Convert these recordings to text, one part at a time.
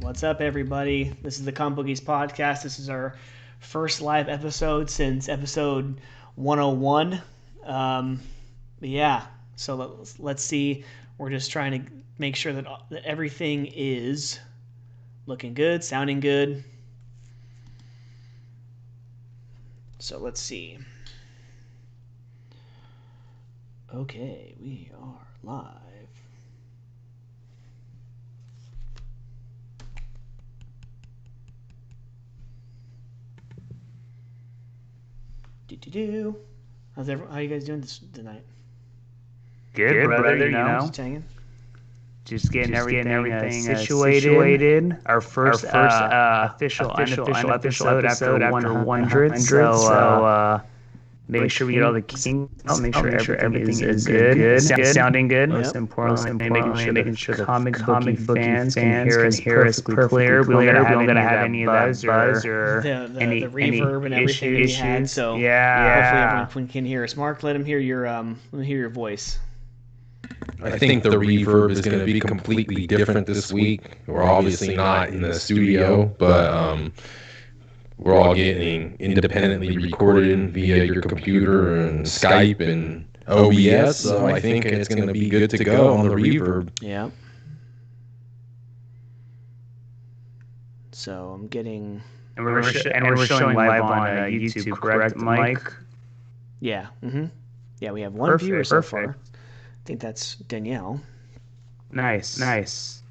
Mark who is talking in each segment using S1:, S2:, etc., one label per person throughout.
S1: What's up, everybody? This is the Bookies podcast. This is our first live episode since episode 101. So let's see. We're just trying to make sure that everything is looking good, sounding good. So let's see. Okay, we are live. How you guys doing tonight?
S2: Good, brother. You know,
S1: Just hanging.
S2: just getting everything situated. Our first official episode after 100. So make sure we get all the kinks out. Make sure everything is good. Sounding good. Most importantly, making sure the comic book fans can hear us perfectly clear. We don't gotta have any of that buzz or
S1: the reverb and everything that we had. So hopefully everyone can hear us. Mark, let him hear your voice.
S3: I think the reverb is going to be completely different this week. We're obviously not in the studio, but we're all getting independently recorded via your computer and Skype and OBS. So I think it's going to be good to go on the reverb.
S1: Yeah. So I'm getting.
S2: And we're showing live on YouTube, correct, Mike?
S1: Yeah. Yeah, we have one viewer so far. I think that's Danielle.
S2: Nice.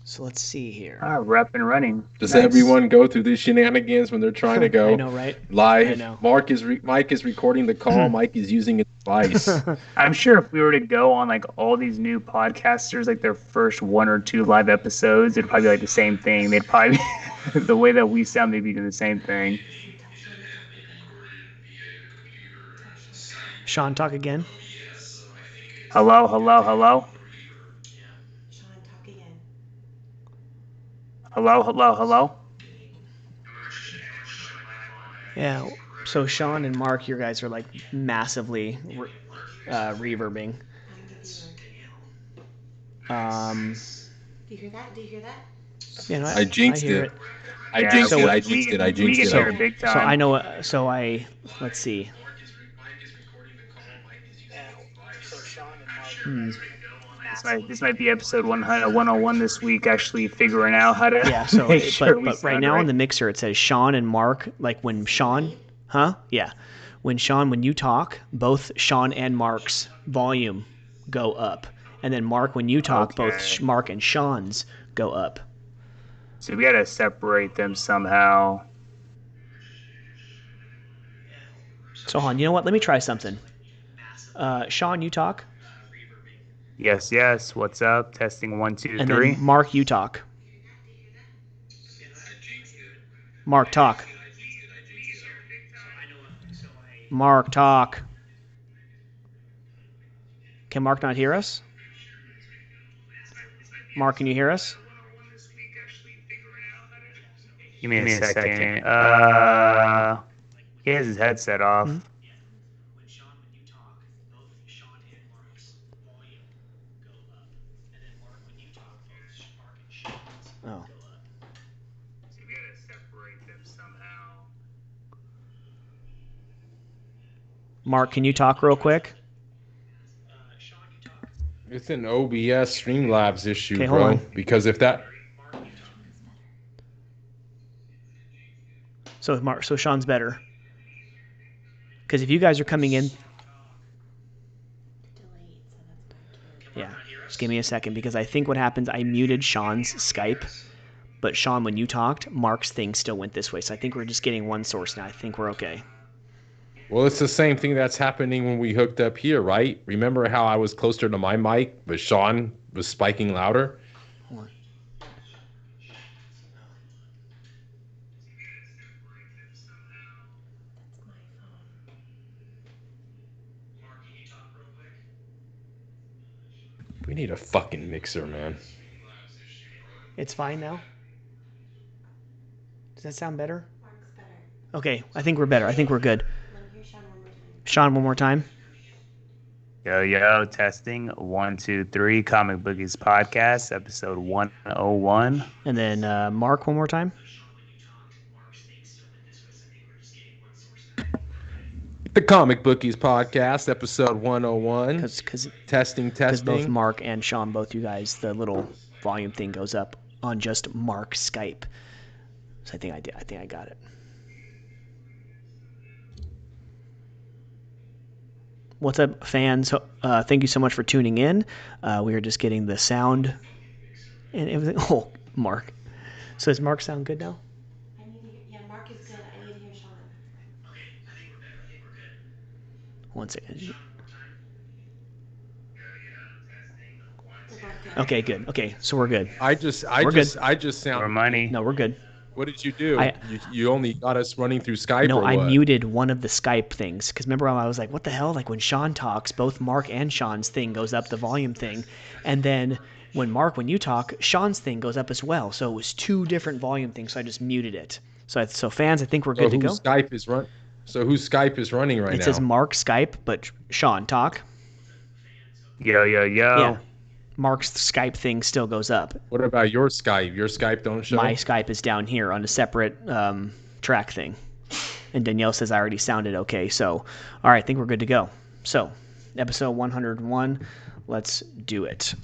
S1: So let's see here.
S2: We're up and running.
S3: Does everyone go through these shenanigans when they're trying to go
S1: I know, right?
S3: live?
S1: I know.
S3: Mike is recording the call. Mike is using a device.
S2: I'm sure if we were to go on like all these new podcasters, like their first 1 or 2 live episodes, it'd probably be like the same thing. They'd probably the way that we sound, they'd be doing the same thing.
S1: Sean, talk again.
S2: Hello.
S4: Sean, talk again.
S2: Hello.
S1: Yeah. So Sean and Mark, your guys are like massively reverbing.
S4: Do you hear that?
S1: You know,
S3: I jinxed it. I jinxed it.
S2: Big time.
S1: So I know. Let's see.
S2: This might be episode 101 this week, actually figuring out how to
S1: So,
S2: sure
S1: but right now on the mixer it says Sean and Mark. Like when Sean, when you talk, both Sean and Mark's volume go up, and then Mark, when you talk, both Mark and Sean's go up.
S2: So we gotta separate them somehow.
S1: So hold on, you know what? Let me try something. Sean, you talk.
S2: Yes. What's up? Testing 1, 2, 3.
S1: And then Mark, you talk. Mark, talk. Mark, talk. Can Mark not hear us? Mark, can you hear us?
S2: Give me a second. He has his headset off.
S1: Mm-hmm. Oh.
S2: So we gotta separate them somehow.
S1: Mark, can you talk real quick?
S3: It's an OBS Streamlabs issue,
S1: Okay, hold
S3: bro.
S1: on.
S3: Because if that...
S1: So Sean's better. Because if you guys are coming in... Yeah, just give me a second, because I think what happens, I muted Sean's Skype, but Sean, when you talked, Mark's thing still went this way, so I think we're just getting one source now. I think we're okay.
S3: Well, it's the same thing that's happening when we hooked up here, right? Remember how I was closer to my mic, but Sean was spiking louder?
S1: Hold on.
S3: We need a fucking mixer, man.
S1: It's fine now? Does that sound better?
S4: Mark's better.
S1: Okay, I think we're better. I think we're good.
S4: Let me hear Sean one more time.
S1: Sean, one more time.
S2: Yo, testing 1, 2, 3. Comic Bookies podcast, episode 101.
S1: And then Mark, one more time.
S3: The Comic Bookies podcast, episode 101.
S1: Because
S3: testing.
S1: Both Mark and Sean, both you guys, the little volume thing goes up on just Mark Skype. So I think I got it. What's up, fans? Thank you so much for tuning in. We are just getting the sound and everything. Oh, Mark. So does Mark sound good now?
S4: Mark is good. I need to hear Sean.
S1: Okay, I think we're good. One second. Okay, good. Okay, so we're good.
S3: I just sound
S2: For money.
S1: No, we're good.
S3: What did you do? You only got us running through Skype.
S1: No,
S3: or
S1: I
S3: what?
S1: muted one of the Skype things because remember I was like, "What the hell?" Like when Sean talks, both Mark and Sean's thing goes up, the volume thing, and then when you talk, Sean's thing goes up as well. So it was two different volume things. So I just muted it. So fans, I think we're good to go.
S3: Whose Skype is running right now?
S1: It says Mark Skype, but Sean talk.
S2: Yo.
S1: Yeah. Mark's Skype thing still goes up.
S3: What about your Skype? Your Skype don't show?
S1: My Skype is down here on a separate track thing. And Danielle says I already sounded okay. So, all right, I think we're good to go. So, episode 101, let's do it.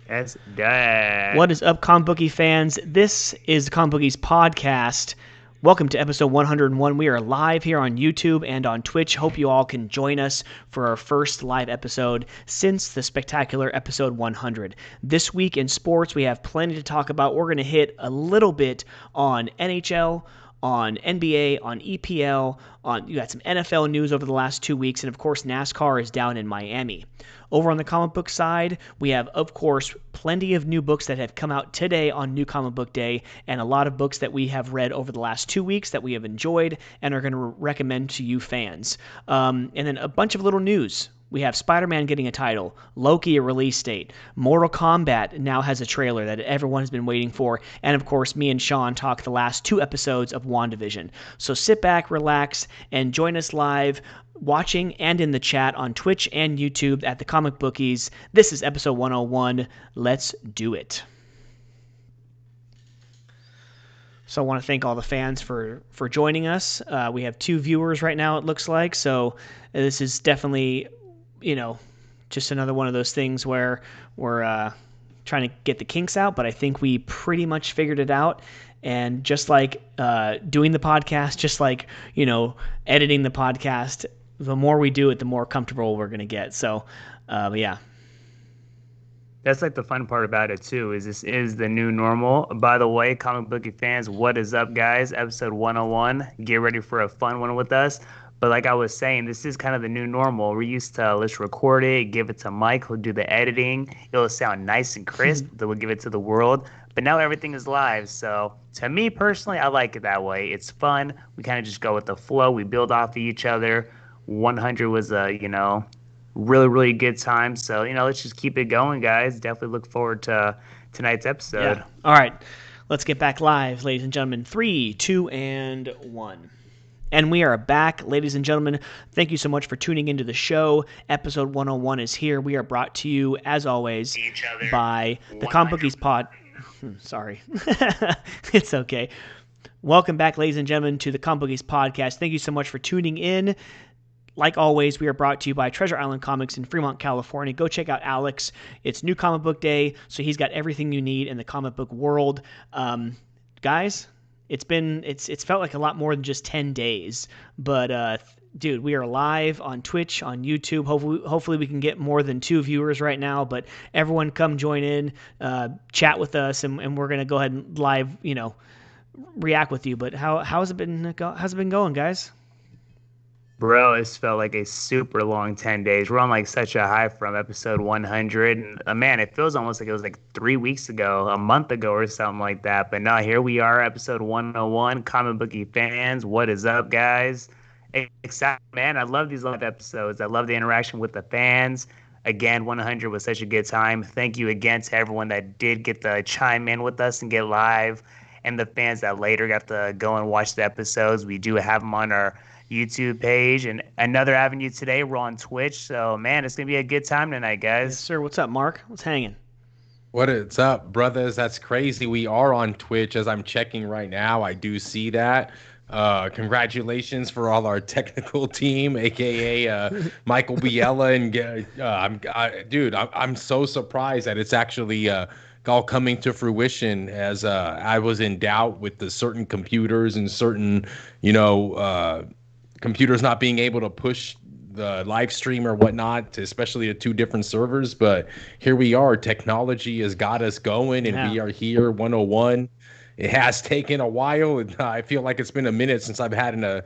S2: Yes, dad.
S1: What is up, Comic Bookie fans? This is the Comic Bookies podcast. Welcome to episode 101. We are live here on YouTube and on Twitch. Hope you all can join us for our first live episode since the spectacular episode 100. This week in sports, we have plenty to talk about. We're going to hit a little bit on NHL, on NBA, on EPL, you got some NFL news over the last 2 weeks, and of course, NASCAR is down in Miami. Over on the comic book side, we have, of course, plenty of new books that have come out today on New Comic Book Day, and a lot of books that we have read over the last 2 weeks that we have enjoyed and are going to recommend to you fans. And then a bunch of little news. We have Spider-Man getting a title, Loki a release date, Mortal Kombat now has a trailer that everyone has been waiting for, and of course me and Sean talk the last 2 episodes of WandaVision. So sit back, relax, and join us live watching and in the chat on Twitch and YouTube at the Comic Bookies. This is episode 101. Let's do it. So I want to thank all the fans for joining us. We have 2 viewers right now, it looks like, so this is definitely just another one of those things where we're trying to get the kinks out, but I think we pretty much figured it out. And just like doing the podcast, just like, editing the podcast, the more we do it, the more comfortable we're going to get. So, yeah.
S2: That's like the fun part about it too, is this is the new normal. By the way, comic bookie fans, what is up, guys? Episode 101. Get ready for a fun one with us. But like I was saying, this is kind of the new normal. We're used to let's record it, give it to Mike, who'll do the editing. It'll sound nice and crisp. Then we'll give it to the world. But now everything is live. So to me personally, I like it that way. It's fun. We kind of just go with the flow. We build off of each other. 100 was a, really, really good time. So, let's just keep it going, guys. Definitely look forward to tonight's episode.
S1: Yeah. All right. Let's get back live, ladies and gentlemen. 3, 2, and 1. And we are back, ladies and gentlemen. Thank you so much for tuning into the show. Episode 101 is here. We are brought to you, as always, by the Comic Bookies Pod. Sorry. It's okay. Welcome back, ladies and gentlemen, to the Comic Bookies Podcast. Thank you so much for tuning in. Like always, we are brought to you by Treasure Island Comics in Fremont, California. Go check out Alex. It's New Comic Book Day, so he's got everything you need in the comic book world. Guys, it's felt like a lot more than just 10 days, but dude, we are live on Twitch, on YouTube. Hopefully we can get more than 2 viewers right now, but everyone come join in, chat with us, and we're gonna go ahead and live, react with you. But how's it been going, guys?
S2: Bro, it's felt like a super long 10 days. We're on like such a high from episode 100. And, man, it feels almost like it was like 3 weeks ago, a month ago or something like that. But no, here we are, episode 101. Comic Bookie fans, what is up, guys? Excited, man. I love these live episodes. I love the interaction with the fans. Again, 100 was such a good time. Thank you again to everyone that did get to chime in with us and get live. and the fans that later got to go and watch the episodes. We do have them on our YouTube page, and another avenue today, we're on Twitch. So, man, it's going to be a good time tonight, guys.
S1: Yes, sir. What's up, Mark? What's hanging?
S3: What's up, brothers? That's crazy. We are on Twitch as I'm checking right now. I do see that. Congratulations for all our technical team, aka Michael Biella, and I'm so surprised that it's actually all coming to fruition. As I was in doubt with the certain computers and certain, computers not being able to push the live stream or whatnot, especially to two different servers. But here we are. Technology has got us going, and we are here. 101. It has taken a while. I feel like it's been a minute since I've had a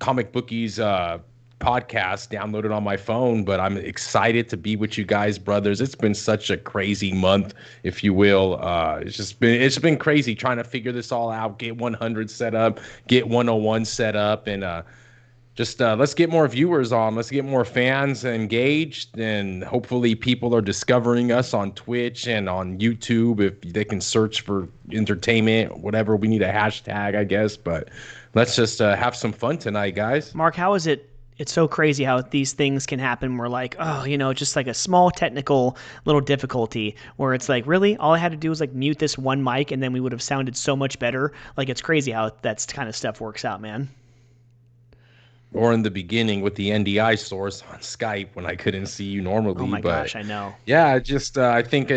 S3: Comic Bookies podcast downloaded on my phone, but I'm excited to be with you guys, brothers. It's been such a crazy month, if you will. It's been crazy trying to figure this all out, get 100 set up, get 101 set up, and let's get more viewers on. Let's get more fans engaged, and hopefully people are discovering us on Twitch and on YouTube. If they can search for entertainment, whatever, we need a hashtag, I guess. But let's just have some fun tonight, guys.
S1: Mark, how is it? It's so crazy how these things can happen. We're like, just like a small technical little difficulty where it's like, really? All I had to do was like mute this one mic and then we would have sounded so much better. Like, it's crazy how that kind of stuff works out, man.
S3: Or in the beginning with the NDI source on Skype when I couldn't see you normally.
S1: Oh my gosh, I know.
S3: Yeah, I think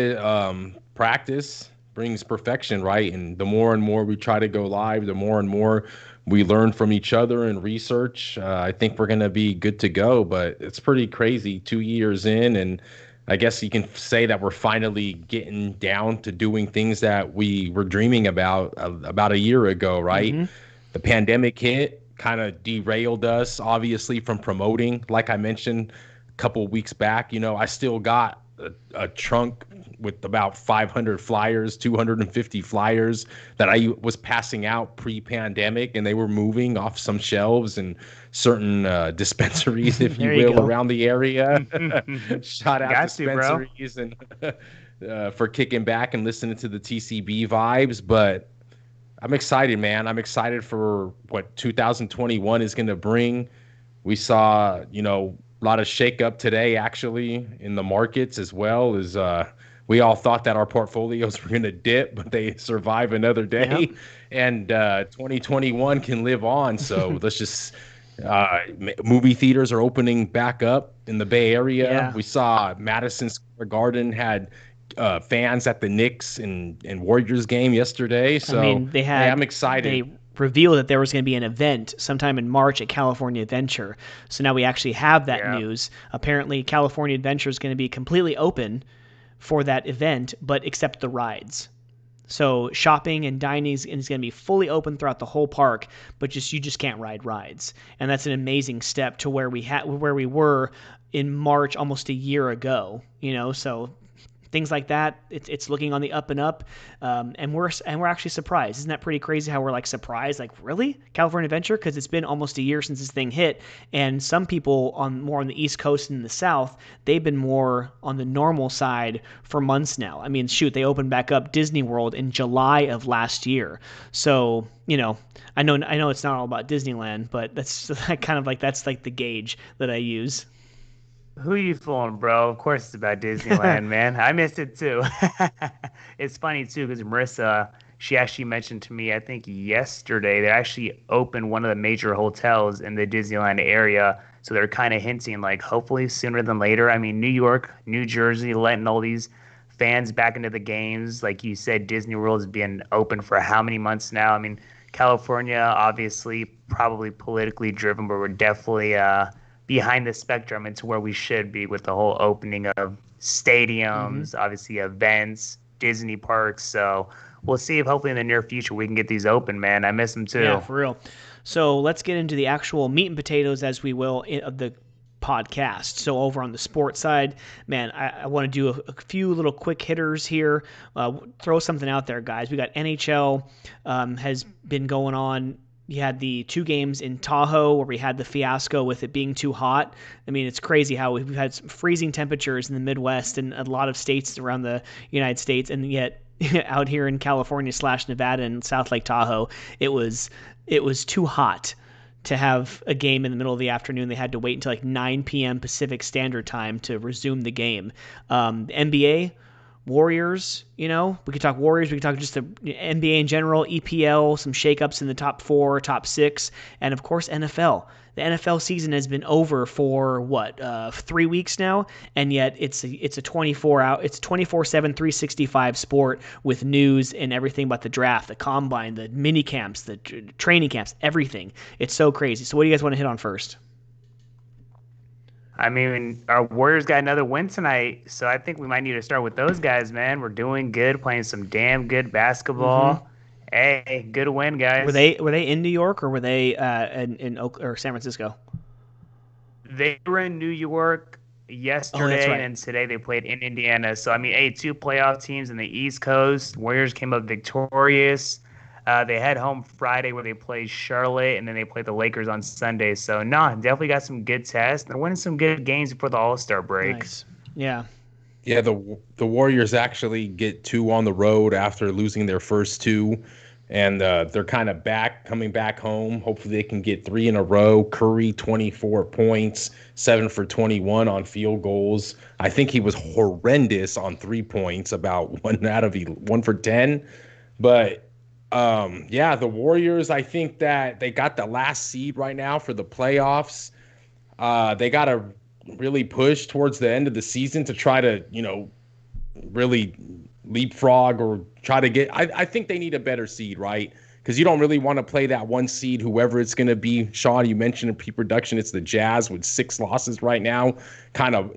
S3: practice brings perfection, right? And the more and more we try to go live, the more and more we learn from each other and research. I think we're going to be good to go, but it's pretty crazy 2 years in. And I guess you can say that we're finally getting down to doing things that we were dreaming about a year ago, right? Mm-hmm. The pandemic hit, kind of derailed us, obviously, from promoting. Like I mentioned a couple of weeks back, I still got a trunk with about 500 flyers, 250 flyers that I was passing out pre-pandemic, and they were moving off some shelves and certain dispensaries, if you will, around the area. Shout out dispensaries and for kicking back and listening to the TCB vibes. But I'm excited, man. I'm excited for what 2021 is going to bring. We saw, a lot of shakeup today, actually, in the markets, as well as we all thought that our portfolios were going to dip, but they survive another day. Yep. And 2021 can live on. So let's just movie theaters are opening back up in the Bay Area. Yeah. We saw Madison Square Garden had fans at the Knicks and Warriors game yesterday. So I'm excited.
S1: They revealed that there was going to be an event sometime in March at California Adventure. So now we actually have that news. Apparently, California Adventure is going to be completely open for that event, but except the rides. So shopping and dining is going to be fully open throughout the whole park, but you just can't ride rides. And that's an amazing step to where we were in March almost a year ago. So things like that, it's looking on the up and up, and we're actually surprised. Isn't that pretty crazy how we're like surprised, like, really, California Adventure? Because it's been almost a year since this thing hit, and some people more on the East Coast and the South, they've been more on the normal side for months now. I mean, shoot, they opened back up Disney World in July of last year. So I know it's not all about Disneyland, but that's kind of like that's like the gauge that I use.
S2: Who you fooling, bro? Of course it's about Disneyland, man. I missed it too. It's funny too because Marissa, she actually mentioned to me, I think yesterday, they actually opened one of the major hotels in the Disneyland area. So they're kind of hinting like hopefully sooner than later. I mean, New York, New Jersey, letting all these fans back into the games. Like you said, Disney World has been open for how many months now? I mean, California, obviously, probably politically driven, but we're definitely behind the spectrum into where we should be with the whole opening of stadiums, obviously events, Disney parks. So we'll see if hopefully in the near future we can get these open, man. I miss them too.
S1: Yeah, for real. So let's get into the actual meat and potatoes, as we will, of the podcast. So over on the sports side, man, I want to do a few little quick hitters here. Throw something out there, guys. We got NHL has been going on. You had the 2 games in Tahoe where we had the fiasco with it being too hot. I mean, it's crazy how we've had some freezing temperatures in the Midwest and a lot of states around the United States, and yet out here in California / Nevada and South Lake Tahoe, it was too hot to have a game in the middle of the afternoon. They had to wait until like 9 p.m. Pacific Standard Time to resume the game. NBA, Warriors, we could talk Warriors, we could talk just the NBA in general, EPL, some shakeups in the top 4, top 6, and of course NFL. The NFL season has been over for 3 weeks now, and yet it's a 24/7, 365 sport with news and everything about the draft, the combine, the mini camps, the training camps, everything. It's so crazy. So what do you guys want to hit on first?
S2: I mean, our Warriors got another win tonight, so I think we might need to start with those guys, man. We're doing good, playing some damn good basketball. Mm-hmm. Hey, good win, guys.
S1: Were they in New York or were they in or San Francisco?
S2: They were in New York yesterday, right. And today they played in Indiana. So, I mean, 2 playoff teams in the East Coast. Warriors came up victorious. They head home Friday where they play Charlotte, and then they play the Lakers on Sunday. So, definitely got some good tests. They're winning some good games before the All-Star break.
S1: Nice. Yeah.
S3: Yeah, the Warriors actually get 2 on the road after losing their first 2. And they're kind of coming back home. Hopefully they can get 3 in a row. Curry, 24 points, 7 for 21 on field goals. I think he was horrendous on 3 points, about 1 for 10. But, the Warriors, I think that they got the last seed right now for the playoffs. They got to really push towards the end of the season to try to, really leapfrog or try to get. I think they need a better seed, right? Because you don't really want to play that 1 seed, whoever it's going to be. Sean, you mentioned in pre-production, it's the Jazz with 6 losses right now. Kind of,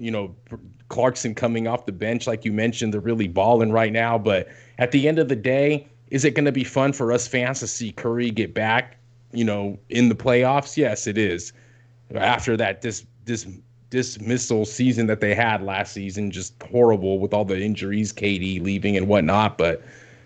S3: Clarkson coming off the bench, like you mentioned, they're really balling right now. But at the end of the day, is it going to be fun for us fans to see Curry get back, in the playoffs? Yes, it is. After that, dismissal season that they had last season, just horrible with all the injuries, KD leaving and whatnot. But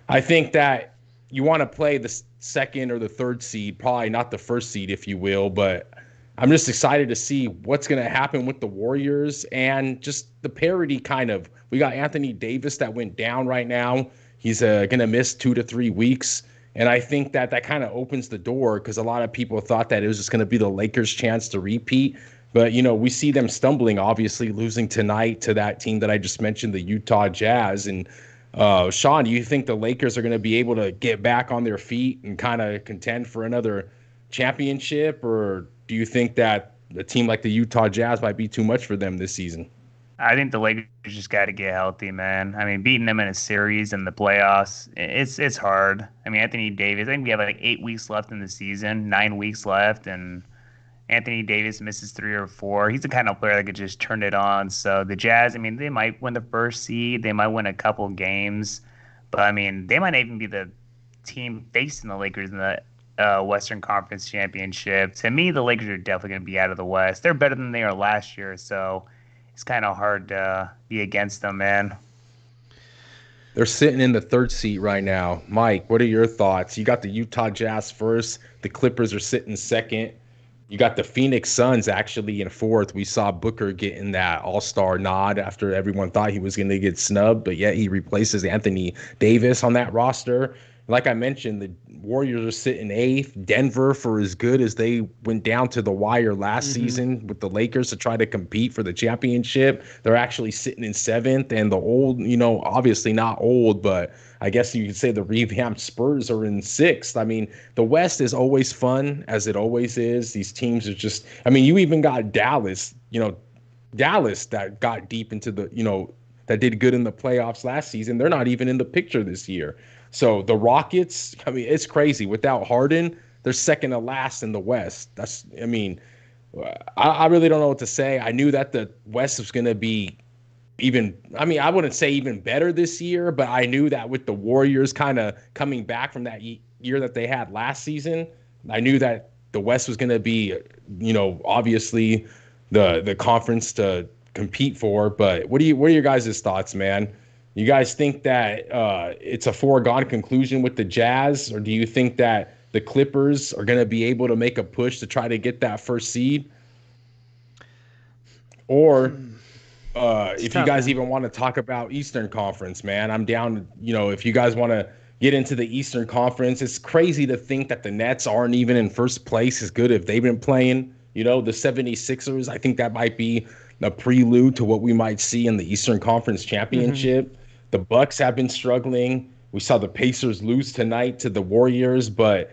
S3: I think that you want to play the 2nd or the 3rd seed, probably not the 1st seed, if you will. But I'm just excited to see what's going to happen with the Warriors and just the parity kind of. We got Anthony Davis that went down right now. He's going to miss 2 to 3 weeks. And I think that kind of opens the door because a lot of people thought that it was just going to be the Lakers' chance to repeat. But, we see them stumbling, obviously, losing tonight to that team that I just mentioned, the Utah Jazz. And, Sean, do you think the Lakers are going to be able to get back on their feet and kind of contend for another championship? Or do you think that a team like the Utah Jazz might be too much for them this season?
S2: I think the Lakers just got to get healthy, man. I mean, beating them in a series in the playoffs, it's hard. I mean, Anthony Davis, I think we have like 8 weeks left in the season, 9 weeks left, and Anthony Davis misses 3 or 4. He's the kind of player that could just turn it on. So the Jazz, I mean, they might win the 1st seed. They might win a couple games. But, I mean, they might even be the team facing the Lakers in the Western Conference Championship. To me, the Lakers are definitely going to be out of the West. They're better than they are last year, so it's kind of hard to be against them, man.
S3: They're sitting in the 3rd seat right now. Mike, what are your thoughts? You got the Utah Jazz 1st. The Clippers are sitting 2nd. You got the Phoenix Suns actually in 4th. We saw Booker getting that all-star nod after everyone thought he was going to get snubbed, but yet he replaces Anthony Davis on that roster. Like I mentioned, the Warriors are sitting 8th. Denver, for as good as they went down to the wire last season with the Lakers to try to compete for the championship, they're actually sitting in 7th. And the old, obviously not old, but I guess you could say the revamped Spurs are in 6th. I mean, the West is always fun, as it always is. These teams are just, I mean, you even got Dallas, Dallas that got deep into the, that did good in the playoffs last season. They're not even in the picture this year. So the Rockets, I mean, it's crazy. Without Harden, they're 2nd to last in the West. I really don't know what to say. I knew that the West was going to be I wouldn't say even better this year, but I knew that with the Warriors kind of coming back from that year that they had last season, I knew that the West was going to be, obviously the conference to compete for. But what are your guys' thoughts, man? You guys think that it's a foregone conclusion with the Jazz, or do you think that the Clippers are going to be able to make a push to try to get that 1st seed? Or
S1: It's
S3: If you
S1: tough,
S3: guys
S1: man.
S3: even want to talk about Eastern Conference, man, I'm down. If you guys want to get into the Eastern Conference, it's crazy to think that the Nets aren't even in first place as good if they've been playing. The 76ers, I think that might be a prelude to what we might see in the Eastern Conference
S1: Hmm.
S3: Championship. The Bucks have been struggling. We saw the Pacers lose tonight to the Warriors, but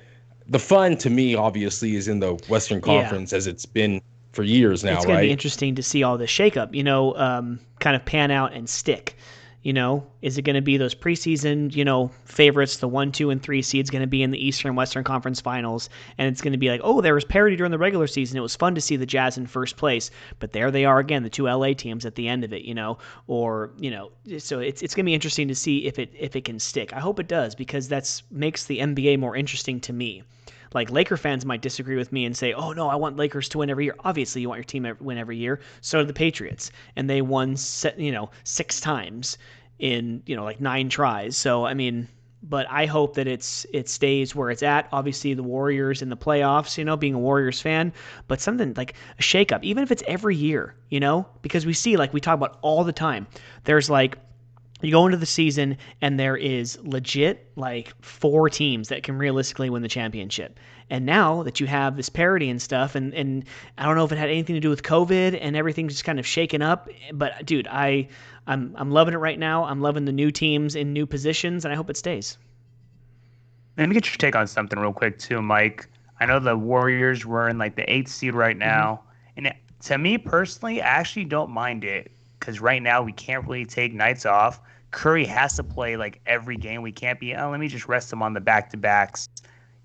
S3: the fun to me, obviously, is in the Western
S1: Yeah.
S3: Conference as it's been for years now,
S1: It's going to be
S3: right?
S1: interesting to see all this shakeup, kind of pan out and stick. Is it going to be those preseason, favorites, the 1, 2, and 3 seeds going to be in the Eastern Western Conference finals? And it's going to be like, oh, there was parity during the regular season. It was fun to see the Jazz in first place, but there they are again, the two LA teams at the end of it, or, so it's going to be interesting to see if it can stick. I hope it does because that's makes the NBA more interesting to me. Like Laker fans might disagree with me and say, "Oh no, I want Lakers to win every year." Obviously, you want your team to win every year. So did the Patriots, and they won, 6 times in like 9 tries. So I mean, but I hope that it stays where it's at. Obviously, the Warriors in the playoffs. Being a Warriors fan, but something like a shakeup, even if it's every year. Because we see like we talk about all the time. There's like you go into the season and there is legit like 4 teams that can realistically win the championship. And now that you have this parity and stuff, and I don't know if it had anything to do with COVID and everything's just kind of shaken up, but dude, I'm loving it right now. I'm loving the new teams in new positions, and I hope it stays.
S2: Let me get your take on something real quick too, Mike. I know the Warriors were in like the eighth seed right
S1: Hmm.
S2: now, and to me personally, I actually don't mind it because right now we can't really take nights off. Curry has to play like every game. We can't be, oh, let me just rest him on the back to backs.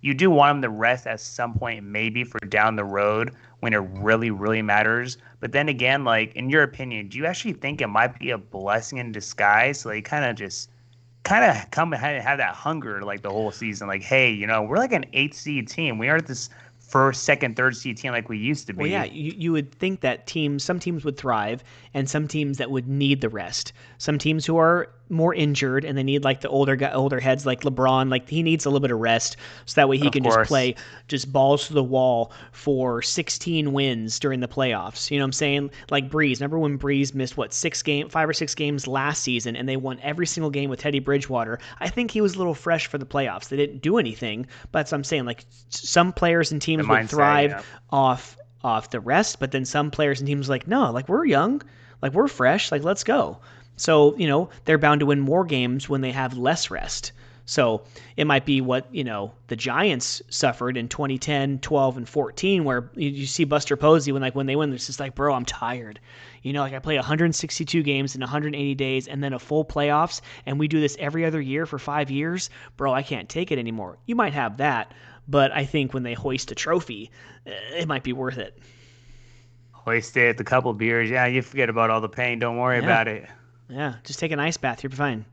S2: You do want him to rest at some point, maybe for down the road when it really, really matters. But then again, like in your opinion, do you actually think it might be a blessing in disguise? Like kind of come and have that hunger like the whole season. Like, hey, we're like an eight seed team. We aren't this first, second, third seed team like we used to
S1: Well, yeah,
S2: be.
S1: you would think that some teams would thrive, and some teams that would need the rest. Some teams who are more injured and they need like the older heads like LeBron, like he needs a little bit of rest so that way he
S2: Of
S1: can just
S2: course,
S1: play just balls to the wall for 16 wins during the playoffs. You know what I'm saying? Like Breeze. Remember when Breeze missed what 5 or 6 games last season, and they won every single game with Teddy Bridgewater? I think he was a little fresh for the playoffs. They didn't do anything, but that's what I'm saying. Like some players and
S2: the
S1: teams would
S2: mindset,
S1: thrive
S2: yeah.
S1: off the rest, but then some players and teams are like, no, like we're young, like we're fresh, like let's go. So, they're bound to win more games when they have less rest. So it might be what, the Giants suffered in 2010, 12, and 14, where you see Buster Posey when they win, it's just like, bro, I'm tired. Like I play 162 games in 180 days and then a full playoffs, and we do this every other year for 5 years. Bro, I can't take it anymore. You might have that, but I think when they hoist a trophy, it might be worth it.
S2: Hoist it, the couple beers. Yeah, you forget about all the pain. Don't worry
S1: Yeah.
S2: about it.
S1: Yeah. Just take an ice bath. You're fine.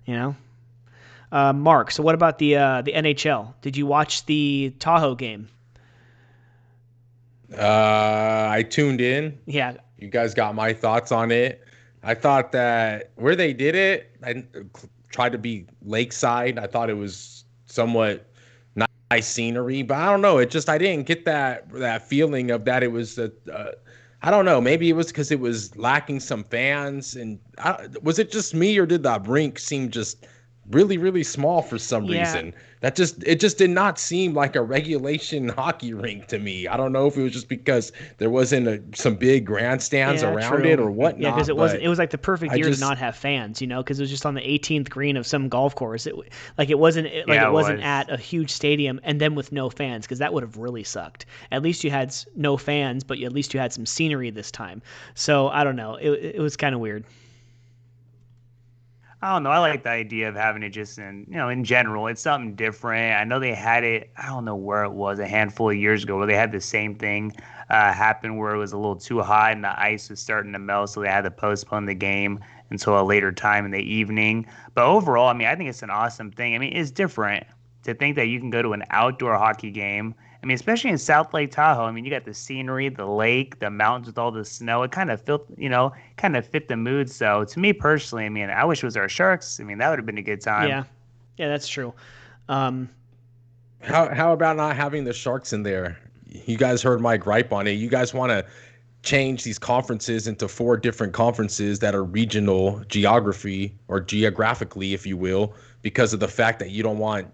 S1: You know? Mark, so what about the NHL? Did you watch the Tahoe game?
S3: I tuned in.
S1: Yeah.
S3: You guys got my thoughts on it. I thought that where they did it, I tried to be lakeside. I thought it was somewhat nice scenery, but I don't know. I didn't get that feeling of that. It was I don't know. Maybe it was because it was lacking some fans, and was it just me, or did the rink seem just really, really small for some
S1: Yeah.
S3: reason? It just did not seem like a regulation hockey rink to me. I don't know if it was just because there wasn't some big grandstands
S1: Yeah,
S3: around it
S1: true.
S3: or
S1: Yeah, because
S3: whatnot,
S1: it wasn't.
S3: but
S1: It was like the perfect
S3: I
S1: year to
S3: just
S1: not have fans, because it was just on the 18th green of some golf course. Like
S2: Yeah,
S1: it
S2: it
S1: wasn't
S2: was.
S1: at a huge stadium and then with no fans, because that would have really sucked. At least you had no fans, but at least you had some scenery this time. So I don't know. It was kind of weird.
S2: I don't know. I like the idea of having it just in general. It's something different. I know they had it, I don't know where it was, a handful of years ago where they had the same thing happen where it was a little too hot and the ice was starting to melt. So they had to postpone the game until a later time in the evening. But overall, I mean, I think it's an awesome thing. I mean, it's different to think that you can go to an outdoor hockey game. I mean, especially in South Lake Tahoe. I mean, you got the scenery, the lake, the mountains with all the snow. It kind of fit the mood. So to me personally, I mean, I wish it was our Sharks. I mean, that would have been a good time.
S1: Yeah, yeah, that's true. Um,
S3: how about not having the Sharks in there? You guys heard my gripe on it. You guys want to change these conferences into 4 different conferences that are regional geography or geographically, if you will, because of the fact that you don't want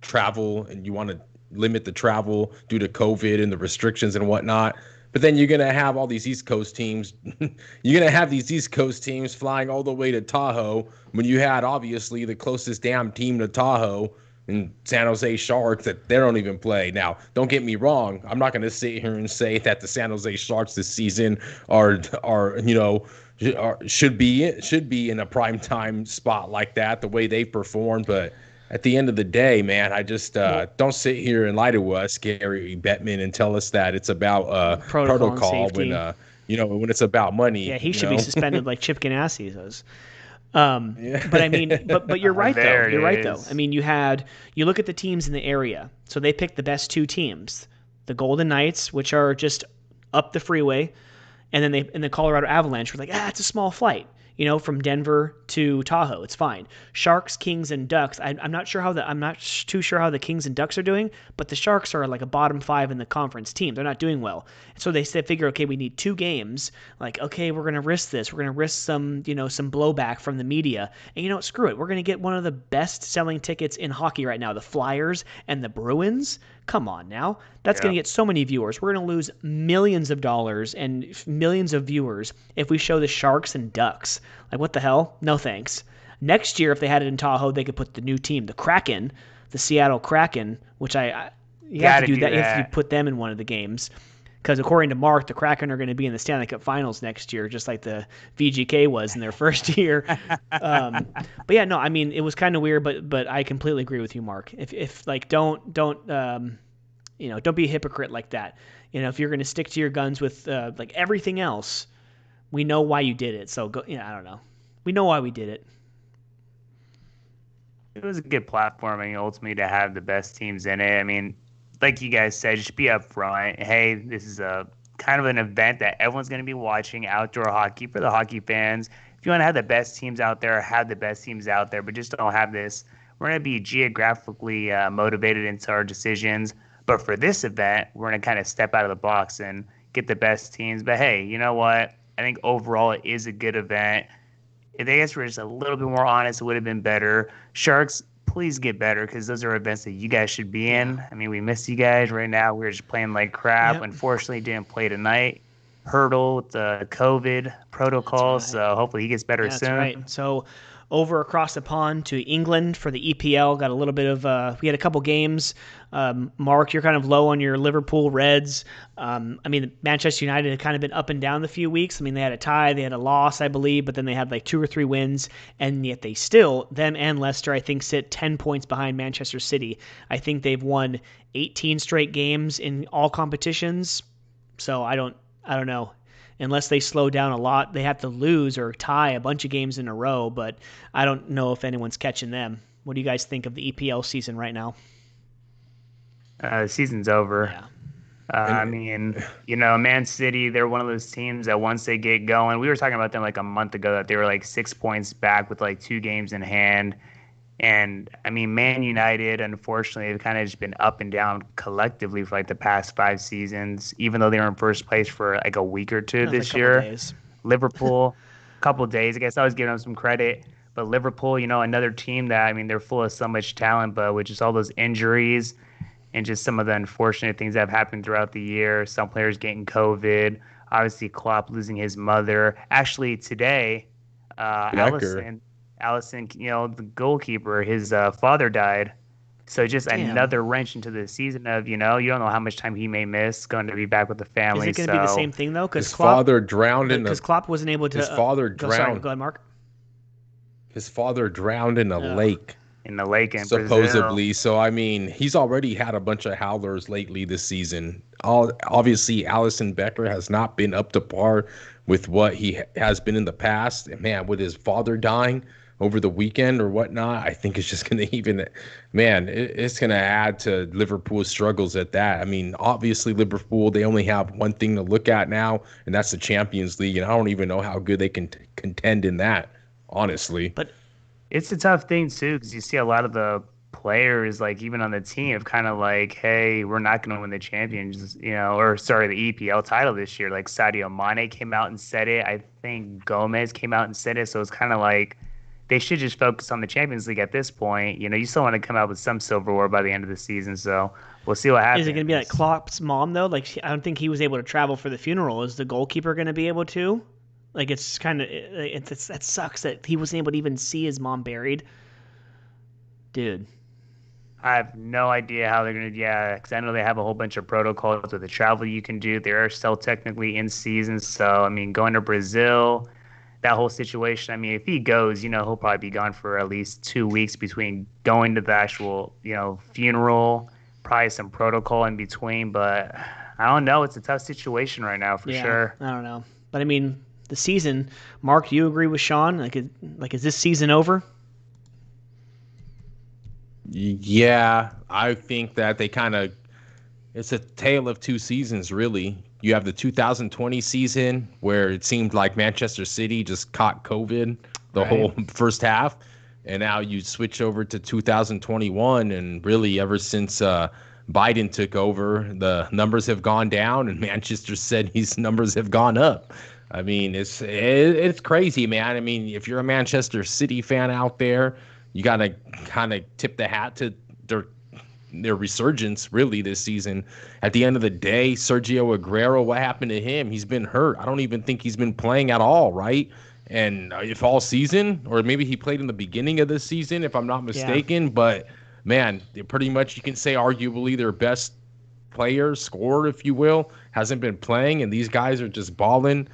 S3: travel and you want to limit the travel due to COVID and the restrictions and whatnot. But then you're going to have all these East Coast teams. You're going to have these East Coast teams flying all the way to Tahoe when you had obviously the closest damn team to Tahoe in San Jose Sharks that they don't even play. Now, don't get me wrong. I'm not going to sit here and say that the San Jose Sharks this season are should be in a primetime spot like that, the way they've performed. But at the end of the day, man, I just don't sit here and lie to us, Gary Bettman, and tell us that it's about protocol when when it's about money.
S1: Yeah, he should be suspended like Chip Ganassi is. But I mean, but you're right though. You're right though. I mean, you look at the teams in the area. So they picked the best 2 teams, the Golden Knights, which are just up the freeway, and then the Colorado Avalanche were like, it's a small flight, from Denver to Tahoe. It's fine. Sharks, Kings, and Ducks. I'm not too sure how the Kings and Ducks are doing, but the Sharks are like a bottom 5 in the conference team. They're not doing well. So they figure, okay, we need 2 games. Like, okay, we're gonna risk this. We're gonna risk some blowback from the media. And screw it. We're gonna get one of the best selling tickets in hockey right now, the Flyers and the Bruins. Come on now. That's going to get so many viewers. We're going to lose millions of dollars and millions of viewers if we show the Sharks and Ducks. Like, what the hell? No thanks. Next year, if they had it in Tahoe, they could put the new team, the Kraken, the Seattle Kraken, which you have to do that. You have to put them in one of the games. Because according to Mark, the Kraken are going to be in the Stanley Cup Finals next year, just like the VGK was in their first year. But yeah, no, I mean, it was kind of weird, but I completely agree with you, Mark. If don't be a hypocrite like that. If you're going to stick to your guns with like everything else, we know why you did it. So go, I don't know. We know why we did it.
S2: It was a good platforming ultimately to have the best teams in it. I mean, like you guys said, just be upfront. Hey, this is a kind of an event that everyone's going to be watching, outdoor hockey for the hockey fans. If you want to have the best teams out there, have the best teams out there, but just don't have this. We're going to be geographically motivated into our decisions. But for this event, we're going to kind of step out of the box and get the best teams. But hey, you know what? I think overall it is a good event. If they guys were just a little bit more honest, it would have been better. Sharks, please get better because those are events that you guys should be in. I mean, we miss you guys right now. We're just playing like crap. Yep. Unfortunately, didn't play tonight. Hurdle with the COVID protocol, right. So hopefully he gets better soon.
S1: That's right. So over across the pond to England for the EPL, got a little bit of we had a couple games. Mark, you're kind of low on your Liverpool Reds. I mean, Manchester United had kind of been up and down the few weeks. I mean, they had a tie, they had a loss, I believe, but then they had like 2 or 3 wins, and yet they still, them and Leicester, I think, sit 10 points behind Manchester City. I think they've won 18 straight games in all competitions. So I don't know. Unless they slow down a lot, they have to lose or tie a bunch of games in a row, but I don't know if anyone's catching them. What do you guys think of the EPL season right now?
S2: The season's over.
S1: Yeah.
S2: I mean, Man City, they're one of those teams that once they get going, we were talking about them like a month ago that they were like 6 points back with like 2 games in hand. And I mean, Man United, unfortunately, have kind of just been up and down collectively for like the past 5 seasons, even though they were in first place for like a week or 2 this year.
S1: Days.
S2: Liverpool, a couple of days. I guess I was giving them some credit. But Liverpool, another team that, I mean, they're full of so much talent, but with just all those injuries and just some of the unfortunate things that have happened throughout the year, some players getting COVID, obviously Klopp losing his mother. Actually, today, Allison, the goalkeeper, his father died. So just another wrench into the season of, you don't know how much time he may miss going to be back with the family.
S1: Is it going to be the same thing, though?
S3: His father drowned in the...
S1: Because Klopp wasn't able to...
S3: His father drowned...
S1: Go ahead, Mark.
S3: His father drowned in a lake.
S2: In the lake in
S3: supposedly.
S2: Brazil.
S3: So, I mean, he's already had a bunch of howlers lately this season. Obviously, Alisson Becker has not been up to par with what he has been in the past. And, man, with his father dying over the weekend or whatnot, I think it's just going to it's going to add to Liverpool's struggles at that. I mean, obviously, Liverpool, they only have one thing to look at now, and that's the Champions League. And I don't even know how good they can contend in that, honestly.
S2: But it's a tough thing, too, because you see a lot of the players, like even on the team, have kind of like, hey, we're not going to win the champions, or sorry, the EPL title this year. Like Sadio Mane came out and said it. I think Gomez came out and said it. So it's kind of like they should just focus on the Champions League at this point. You still want to come out with some silverware by the end of the season. So we'll see what happens.
S1: Is it going to be like Klopp's mom though? Like I don't think he was able to travel for the funeral. Is the goalkeeper going to be able to? Like it's kind of that sucks that he wasn't able to even see his mom buried. Dude.
S2: I have no idea how they're going to, because I know they have a whole bunch of protocols with the travel you can do. They are still technically in season. So, I mean, going to Brazil, that whole situation, I mean, if he goes, he'll probably be gone for at least 2 weeks between going to the actual, funeral, probably some protocol in between. But I don't know. It's a tough situation right now for sure.
S1: I don't know. But, I mean, the season, Mark, do you agree with Sean? Like, is this season over?
S3: Yeah, I think that it's a tale of two seasons, really. You have the 2020 season where it seemed like Manchester City just caught COVID the whole first half. And now you switch over to 2021. And really, ever since Biden took over, the numbers have gone down and Manchester City's numbers have gone up. I mean, it's crazy, man. I mean, if you're a Manchester City fan out there, you got to kind of tip the hat to their resurgence, really, this season. At the end of the day, Sergio Aguero, what happened to him? He's been hurt. I don't even think he's been playing at all, right? And if all season, or maybe he played in the beginning of the season, if I'm not mistaken. Yeah. But, man, pretty much you can say arguably their best player, scorer, if you will, hasn't been playing. And these guys are just balling.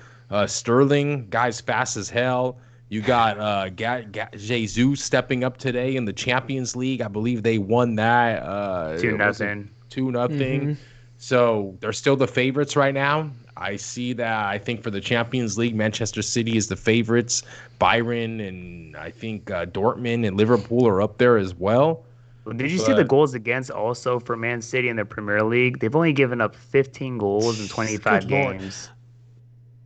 S3: Sterling, guy's fast as hell. You got Jesus stepping up today in the Champions League. I believe they won that
S2: 2-0.
S3: 2-0. Mm-hmm. So they're still the favorites right now. I see that. I think for the Champions League, Manchester City is the favorites. Bayern and I think Dortmund and Liverpool are up there as well.
S2: Did you see the goals against also for Man City in the Premier League? They've only given up 15 goals in 25 games.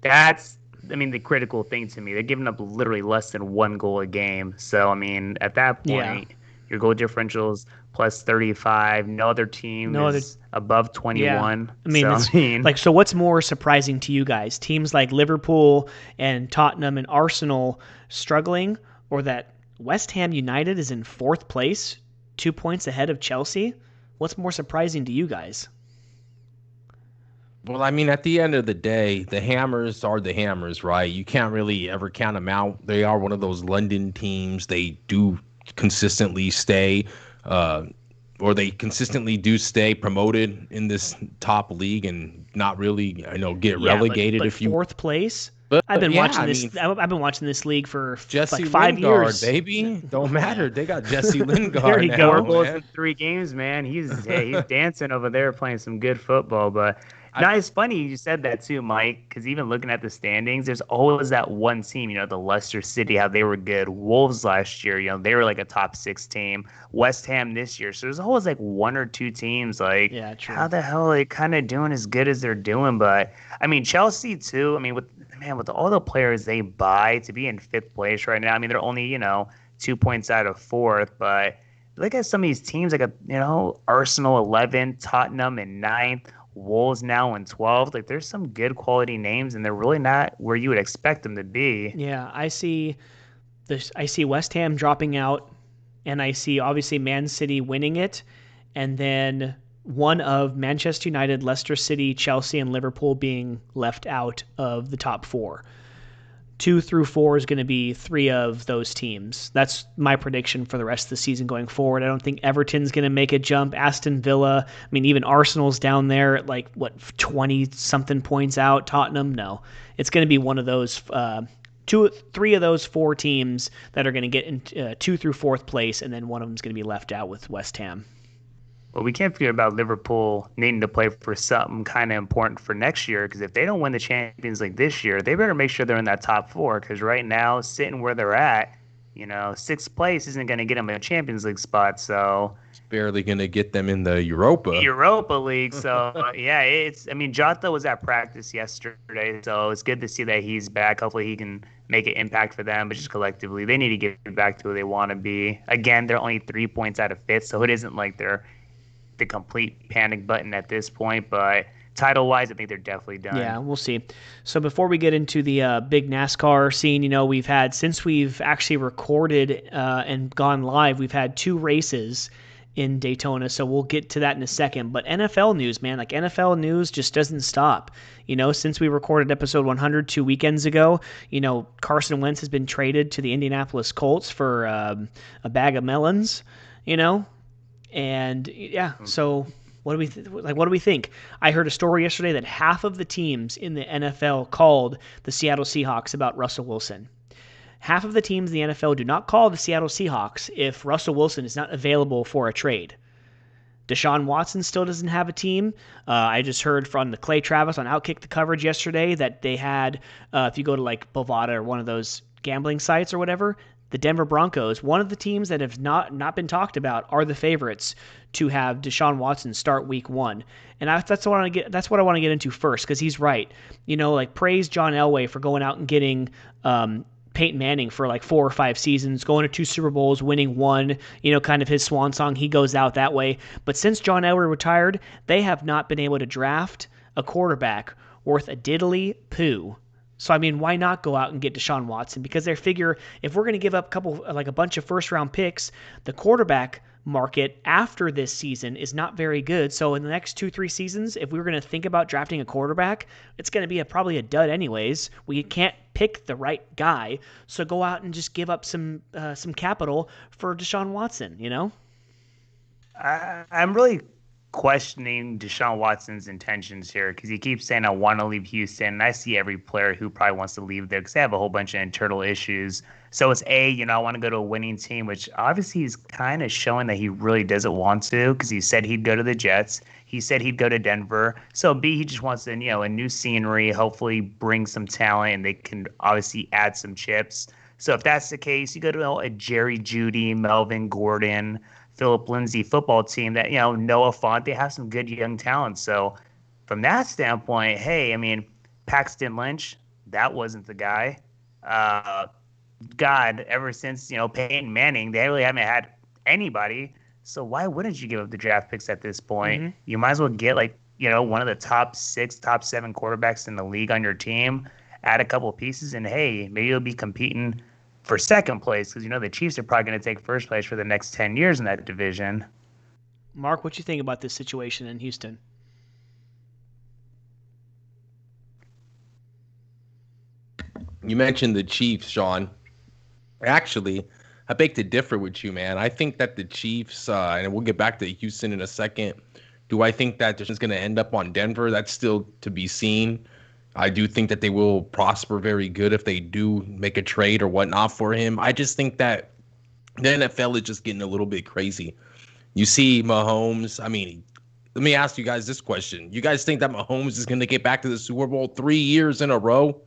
S2: That's the critical thing to me. They're giving up literally less than 1 goal a game. So, I mean, at that point, your goal differential's plus 35. No other team is above 21.
S1: Yeah. So what's more surprising to you guys? Teams like Liverpool and Tottenham and Arsenal struggling, or that West Ham United is in 4th place, 2 points ahead of Chelsea? What's more surprising to you guys?
S3: Well, I mean, at the end of the day, the Hammers are the Hammers, right? You can't really ever count them out. They are one of those London teams. They do consistently stay, or they consistently do stay promoted in this top league and not really, get relegated.
S1: But
S3: if you
S1: 4th place. I've been watching this. I've been watching this league for
S3: Jesse
S1: like 5
S3: Lingard,
S1: years.
S3: Baby, don't matter. They got Jesse Lingard.
S1: There you go.
S2: 4 goals in 3 games, man. He's dancing over there, playing some good football, but. No, it's funny you said that too, Mike, because even looking at the standings, there's always that one team, the Leicester City, how they were good. Wolves last year, they were like a top 6 team. West Ham this year. So there's always like 1 or 2 teams like, how the hell are they kind of doing as good as they're doing? But, I mean, Chelsea too, I mean, with all the players they buy to be in 5th place right now, I mean, they're only, 2 points out of 4th, but look at some of these teams like, Arsenal 11, Tottenham in 9th. Wolves now in 12th. Like, there's some good quality names, and they're really not where you would expect them to be.
S1: Yeah, I see West Ham dropping out, and I see obviously Man City winning it, and then one of Manchester United, Leicester City, Chelsea, and Liverpool being left out of the top 4. 2 through 4 is going to be 3 of those teams. That's my prediction for the rest of the season going forward. I don't think Everton's going to make a jump. Aston Villa, I mean, even Arsenal's down there at 20-something points out. Tottenham, no. It's going to be one of those 3 of those 4 teams that are going to get in 2 through 4th place, and then one of them's going to be left out with West Ham.
S2: Well, we can't forget about Liverpool needing to play for something kind of important for next year, because if they don't win the Champions League this year, they better make sure they're in that top 4, because right now, sitting where they're at, Sixth place isn't going to get them a Champions League spot, so
S3: It's barely going to get them in the Europa
S2: League. So yeah, Jota was at practice yesterday, so it's good to see that he's back. Hopefully he can make an impact for them, but just collectively, they need to get back to where they want to be. Again, they're only 3 points out of fifth, so it isn't like they're the complete panic button at this point, but title-wise, I think they're definitely done.
S1: Yeah, we'll see. So before we get into the big NASCAR scene, we've had, since we've actually recorded and gone live, we've had 2 races in Daytona, so we'll get to that in a second. But NFL news, man, like NFL news just doesn't stop. Since we recorded episode 100 2 weekends ago, Carson Wentz has been traded to the Indianapolis Colts for a bag of melons, and yeah, so what do we think? I heard a story yesterday that half of the teams in the NFL called the Seattle Seahawks about Russell Wilson. Half of the teams in the NFL do not call the Seattle Seahawks if Russell Wilson is not available for a trade. Deshaun Watson still doesn't have a team. I just heard from the Clay Travis on Outkick the coverage yesterday that they had, if you go to like Bovada or one of those gambling sites or whatever, the Denver Broncos, one of the teams that have not been talked about, are the favorites to have Deshaun Watson start week 1. And that's what I want to get into first, because he's right. Praise John Elway for going out and getting Peyton Manning for like 4 or 5 seasons, going to 2 Super Bowls, winning 1, kind of his swan song. He goes out that way. But since John Elway retired, they have not been able to draft a quarterback worth a diddly poo. So, why not go out and get Deshaun Watson? Because they figure if we're going to give up a bunch of first-round picks, the quarterback market after this season is not very good. So in the next 2-3 seasons, if we were going to think about drafting a quarterback, it's going to be probably a dud anyways. We can't pick the right guy. So go out and just give up some capital for Deshaun Watson,
S2: I'm really questioning Deshaun Watson's intentions here, because he keeps saying, I want to leave Houston. And I see every player who probably wants to leave there because they have a whole bunch of internal issues. So it's I want to go to a winning team, which obviously he's kind of showing that he really doesn't want to, because he said he'd go to the Jets. He said he'd go to Denver. So B, he just wants to, a new scenery, hopefully bring some talent, and they can obviously add some chips. So if that's the case, you go to a Jerry Jeudy, Melvin Gordon, Philip Lindsay football team that, Noah Fant, they have some good young talent. So from that standpoint, hey, Paxton Lynch, that wasn't the guy. God, ever since, Peyton Manning, they really haven't had anybody. So why wouldn't you give up the draft picks at this point? Mm-hmm. You might as well get one of the top 6, top 7 quarterbacks in the league on your team, add a couple of pieces, and hey, maybe you'll be competing for second place, because the Chiefs are probably going to take first place for the next 10 years in that division.
S1: Mark, what you think about this situation in Houston?
S3: You mentioned the Chiefs, Sean. Actually, I beg to differ with you, man. I think that the Chiefs, and we'll get back to Houston in a second. Do I think that this is going to end up on Denver? That's still to be seen. I do think that they will prosper very good if they do make a trade or whatnot for him. I just think that the NFL is just getting a little bit crazy. You see Mahomes. Let me ask you guys this question. You guys think that Mahomes is going to get back to the Super Bowl 3 years in a row?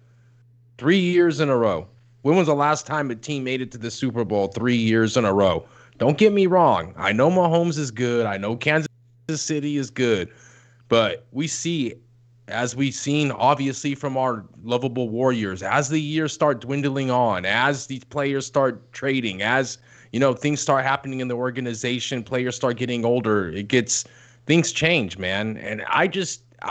S3: 3 years in a row. When was the last time a team made it to the Super Bowl 3 years in a row? Don't get me wrong. I know Mahomes is good. I know Kansas City is good. But we see, as we've seen, obviously, from our lovable Warriors, as the years start dwindling on, as these players start trading, as, things start happening in the organization, players start getting older, things change, man. And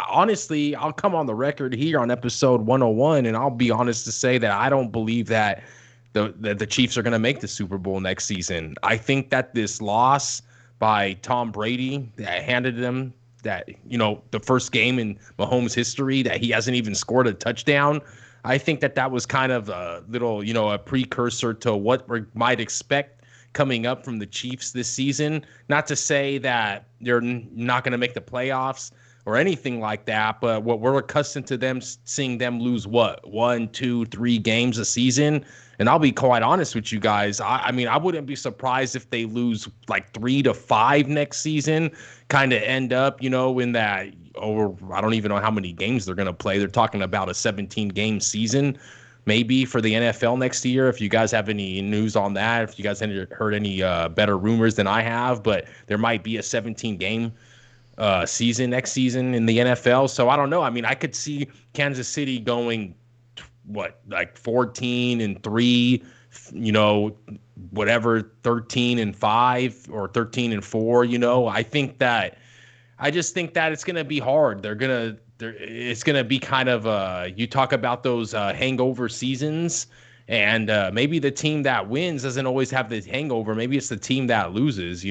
S3: honestly, I'll come on the record here on episode 101, and I'll be honest to say that I don't believe that the Chiefs are going to make the Super Bowl next season. I think that this loss by Tom Brady that handed them that, the first game in Mahomes' history that he hasn't even scored a touchdown, I think that was kind of a little, a precursor to what we might expect coming up from the Chiefs this season. Not to say that they're not going to make the playoffs or anything like that, but what we're accustomed to them seeing them lose 1, 2, 3 games a season. And I'll be quite honest with you guys. I wouldn't be surprised if they lose like 3 to 5 next season, kind of end up, in that, or I don't even know how many games they're going to play. They're talking about a 17-game season. maybe for the NFL next year. If you guys have any news on that, if you guys heard any better rumors than I have, but there might be a 17-game season next season in the NFL. So I don't know. I mean, I could see Kansas City going, 14-3, whatever, 13-5 or 13-4. I just think that it's going to be hard. It's going to be kind of, you talk about those hangover seasons, and maybe the team that wins doesn't always have the hangover. Maybe it's the team that loses,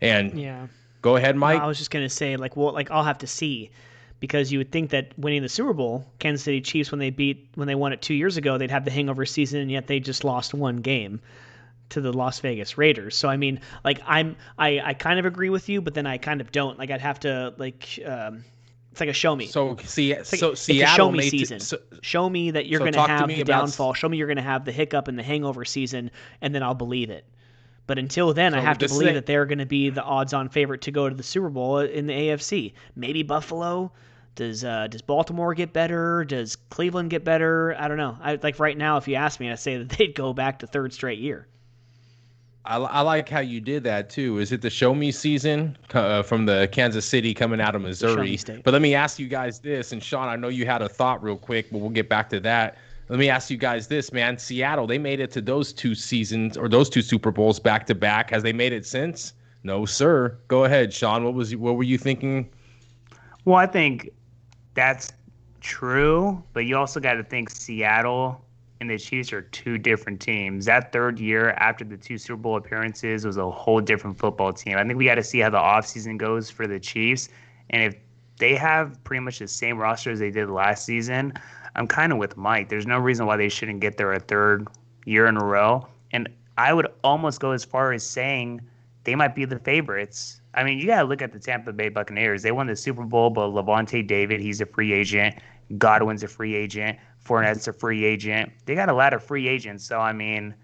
S3: and
S1: Yeah.
S3: Go ahead, Mike.
S1: No, I was just going to say, I'll have to see, because you would think that winning the Super Bowl, Kansas City Chiefs, when they won it 2 years ago, they'd have the hangover season, and yet they just lost one game to the Las Vegas Raiders. So I mean, I kind of agree with you, but then I kind of don't. I'd have to it's like a show me.
S3: So
S1: Seattle
S3: it's a
S1: show me season. Show me that you're going to have the downfall. Show me you're going to have the hiccup and the hangover season, and then I'll believe it. But until then, I have to believe that they're going to be the odds-on favorite to go to the Super Bowl in the AFC. Maybe Buffalo. Does Baltimore get better? Does Cleveland get better? I don't know. Right now, if you ask me, I'd say that they'd go back to third straight year.
S3: I like how you did that too. Is it the show me season from the Kansas City coming out of Missouri?
S1: But
S3: let me ask you guys this, and Sean, I know you had a thought real quick, but we'll get back to that. Let me ask you guys this, man. Seattle, they made it to those two seasons or those two Super Bowls back to back. Has they made it since? No, sir. Go ahead, Sean. What were you thinking?
S2: Well, I think that's true, but you also got to think Seattle and the Chiefs are two different teams. That third year after the two Super Bowl appearances was a whole different football team. I think we got to see how the offseason goes for the Chiefs. And if they have pretty much the same roster as they did last season, I'm kind of with Mike. There's no reason why they shouldn't get there a third year in a row. And I would almost go as far as saying they might be the favorites. I mean, you got to look at the Tampa Bay Buccaneers. They won the Super Bowl, but Levante David, he's a free agent. Godwin's a free agent. Fournette's a free agent. They got a lot of free agents. So, I mean,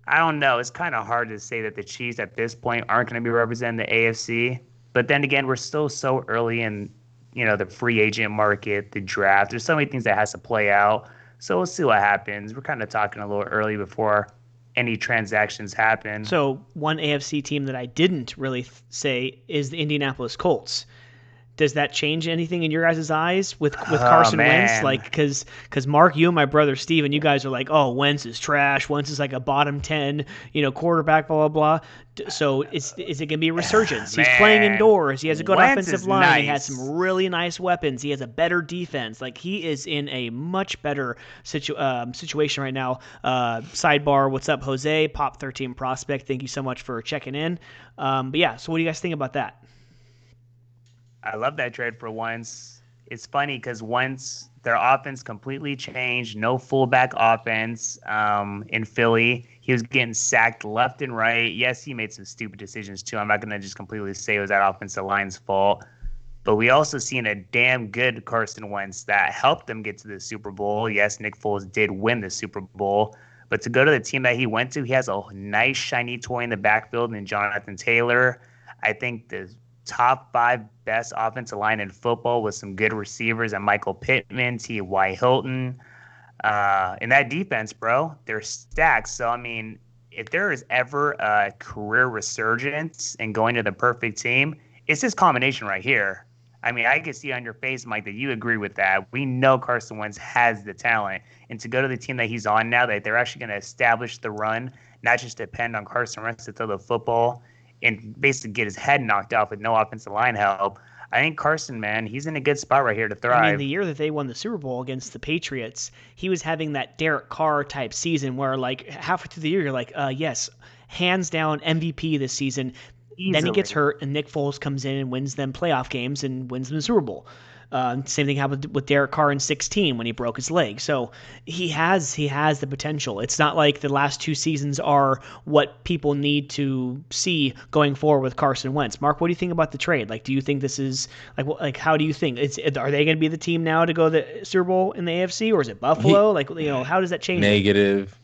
S2: I don't know. It's kind of hard to say that the Chiefs at this point aren't going to be representing the AFC. But then again, we're still so early in, the free agent market, the draft. There's so many things that has to play out. So we'll see what happens. We're kind of talking a little early before any transactions happen.
S1: So one AFC team that I didn't really say is the Indianapolis Colts. Does that change anything in your guys' eyes with Carson Wentz? Because Mark, you and my brother Steven, you guys are like, oh, Wentz is trash. Wentz is like a bottom 10, quarterback, blah, blah, blah. So is it going to be a resurgence? He's playing indoors. He has a good offensive line. Nice. He has some really nice weapons. He has a better defense. He is in a much better situation right now. Sidebar, what's up, Jose? Pop 13 prospect. Thank you so much for checking in. But yeah, so what do you guys think about that?
S2: I love that trade for Wentz. It's funny because Wentz, their offense completely changed. No fullback offense in Philly. He was getting sacked left and right. Yes, he made some stupid decisions too. I'm not going to just completely say it was that offensive line's fault. But we also seen a damn good Carson Wentz that helped them get to the Super Bowl. Yes, Nick Foles did win the Super Bowl. But to go to the team that he went to, he has a nice, shiny toy in the backfield in Jonathan Taylor. I think the top 5 best offensive line in football with some good receivers and Michael Pittman, T.Y. Hilton. In that defense, bro, they're stacked. So, I mean, if there is ever a career resurgence and going to the perfect team, it's this combination right here. I mean, I can see on your face, Mike, that you agree with that. We know Carson Wentz has the talent. And to go to the team that he's on now, that they're actually going to establish the run, not just depend on Carson Wentz to throw the football and basically get his head knocked off with no offensive line help. I think Carson, man, he's in a good spot right here to thrive.
S1: I mean, the year that they won the Super Bowl against the Patriots, he was having that Derek Carr type season where, halfway through the year, you're like, yes, hands down MVP this season. Easily. Then he gets hurt, and Nick Foles comes in and wins them playoff games and wins them the Super Bowl. Same thing happened with Derek Carr in 2016 when he broke his leg. So he has the potential. It's not like the last 2 seasons are what people need to see going forward with Carson Wentz. Mark, what do you think about the trade? Do you think this is how do you think are they going to be the team now to go to the Super Bowl in the AFC, or is it Buffalo? How does that change?
S3: Negative.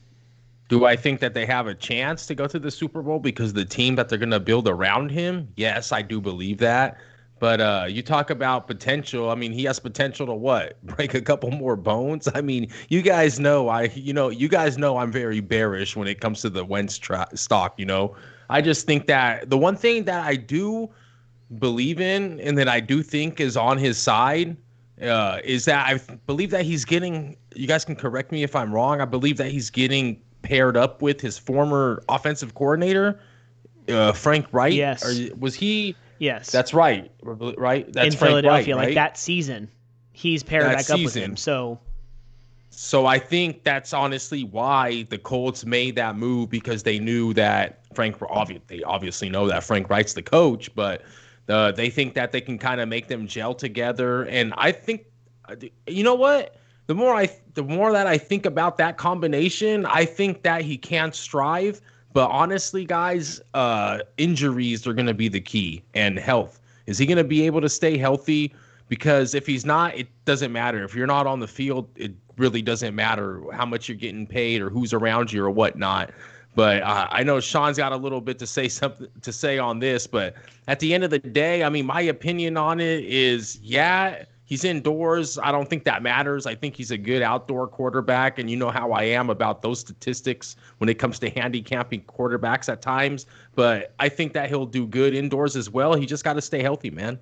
S3: Do I think that they have a chance to go to the Super Bowl because the team that they're going to build around him? Yes, I do believe that. But you talk about potential. I mean, he has potential to what? Break a couple more bones. I mean, you guys know I'm very bearish when it comes to the Wentz stock. I just think that the one thing that I do believe in and that I do think is on his side is that I believe that he's getting. You guys can correct me if I'm wrong. I believe that he's getting paired up with his former offensive coordinator, Frank Wright.
S1: Yes.
S3: Or was he?
S1: Yes.
S3: That's right. Right. That's
S1: in
S3: Frank
S1: Philadelphia,
S3: Wright, right?
S1: like that season, he's paired back up with him.
S3: So I think that's honestly why the Colts made that move, because they knew that they obviously know that Frank Wright's the coach, but they think that they can kind of make them gel together. And I think, you know what? The more that I think about that combination, I think that he can strive. But honestly, guys, injuries are going to be the key, and health. Is he going to be able to stay healthy? Because if he's not, it doesn't matter. If you're not on the field, it really doesn't matter how much you're getting paid or who's around you or whatnot. But I know Sean's got a little bit to say on this. But at the end of the day, I mean, my opinion on it is, yeah, he's indoors. I don't think that matters. I think he's a good outdoor quarterback. And you know how I am about those statistics when it comes to handicapping quarterbacks at times. But I think that he'll do good indoors as well. He just got to stay healthy, man.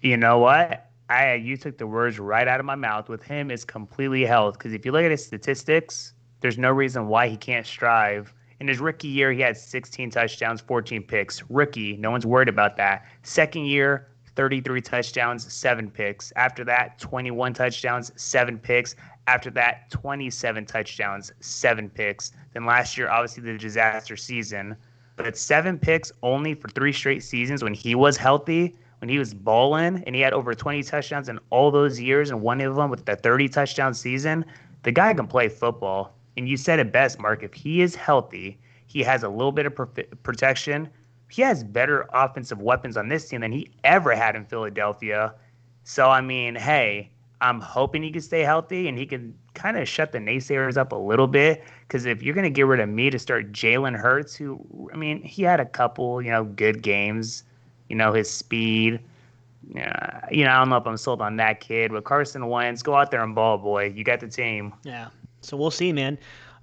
S2: You know what? You took the words right out of my mouth. With him, it's completely health. Because if you look at his statistics, there's no reason why he can't strive. In his rookie year, he had 16 touchdowns, 14 picks. Rookie, no one's worried about that. Second year, 33 touchdowns, 7 picks. After that, 21 touchdowns, 7 picks. After that, 27 touchdowns, 7 picks. Then last year, obviously the disaster season. But it's 7 picks only for 3 straight seasons when he was healthy, when he was balling, and he had over 20 touchdowns in all those years, and one of them with the 30-touchdown season. The guy can play football. And you said it best, Mark. If he is healthy, he has a little bit of protection. He has better offensive weapons on this team than he ever had in Philadelphia. So, I mean, hey, I'm hoping he can stay healthy and he can kind of shut the naysayers up a little bit. Because if you're going to get rid of me to start Jalen Hurts, who, I mean, he had a couple, good games, his speed. I don't know if I'm sold on that kid. But Carson Wentz, go out there and ball, boy. You got the team.
S1: Yeah. So we'll see, man.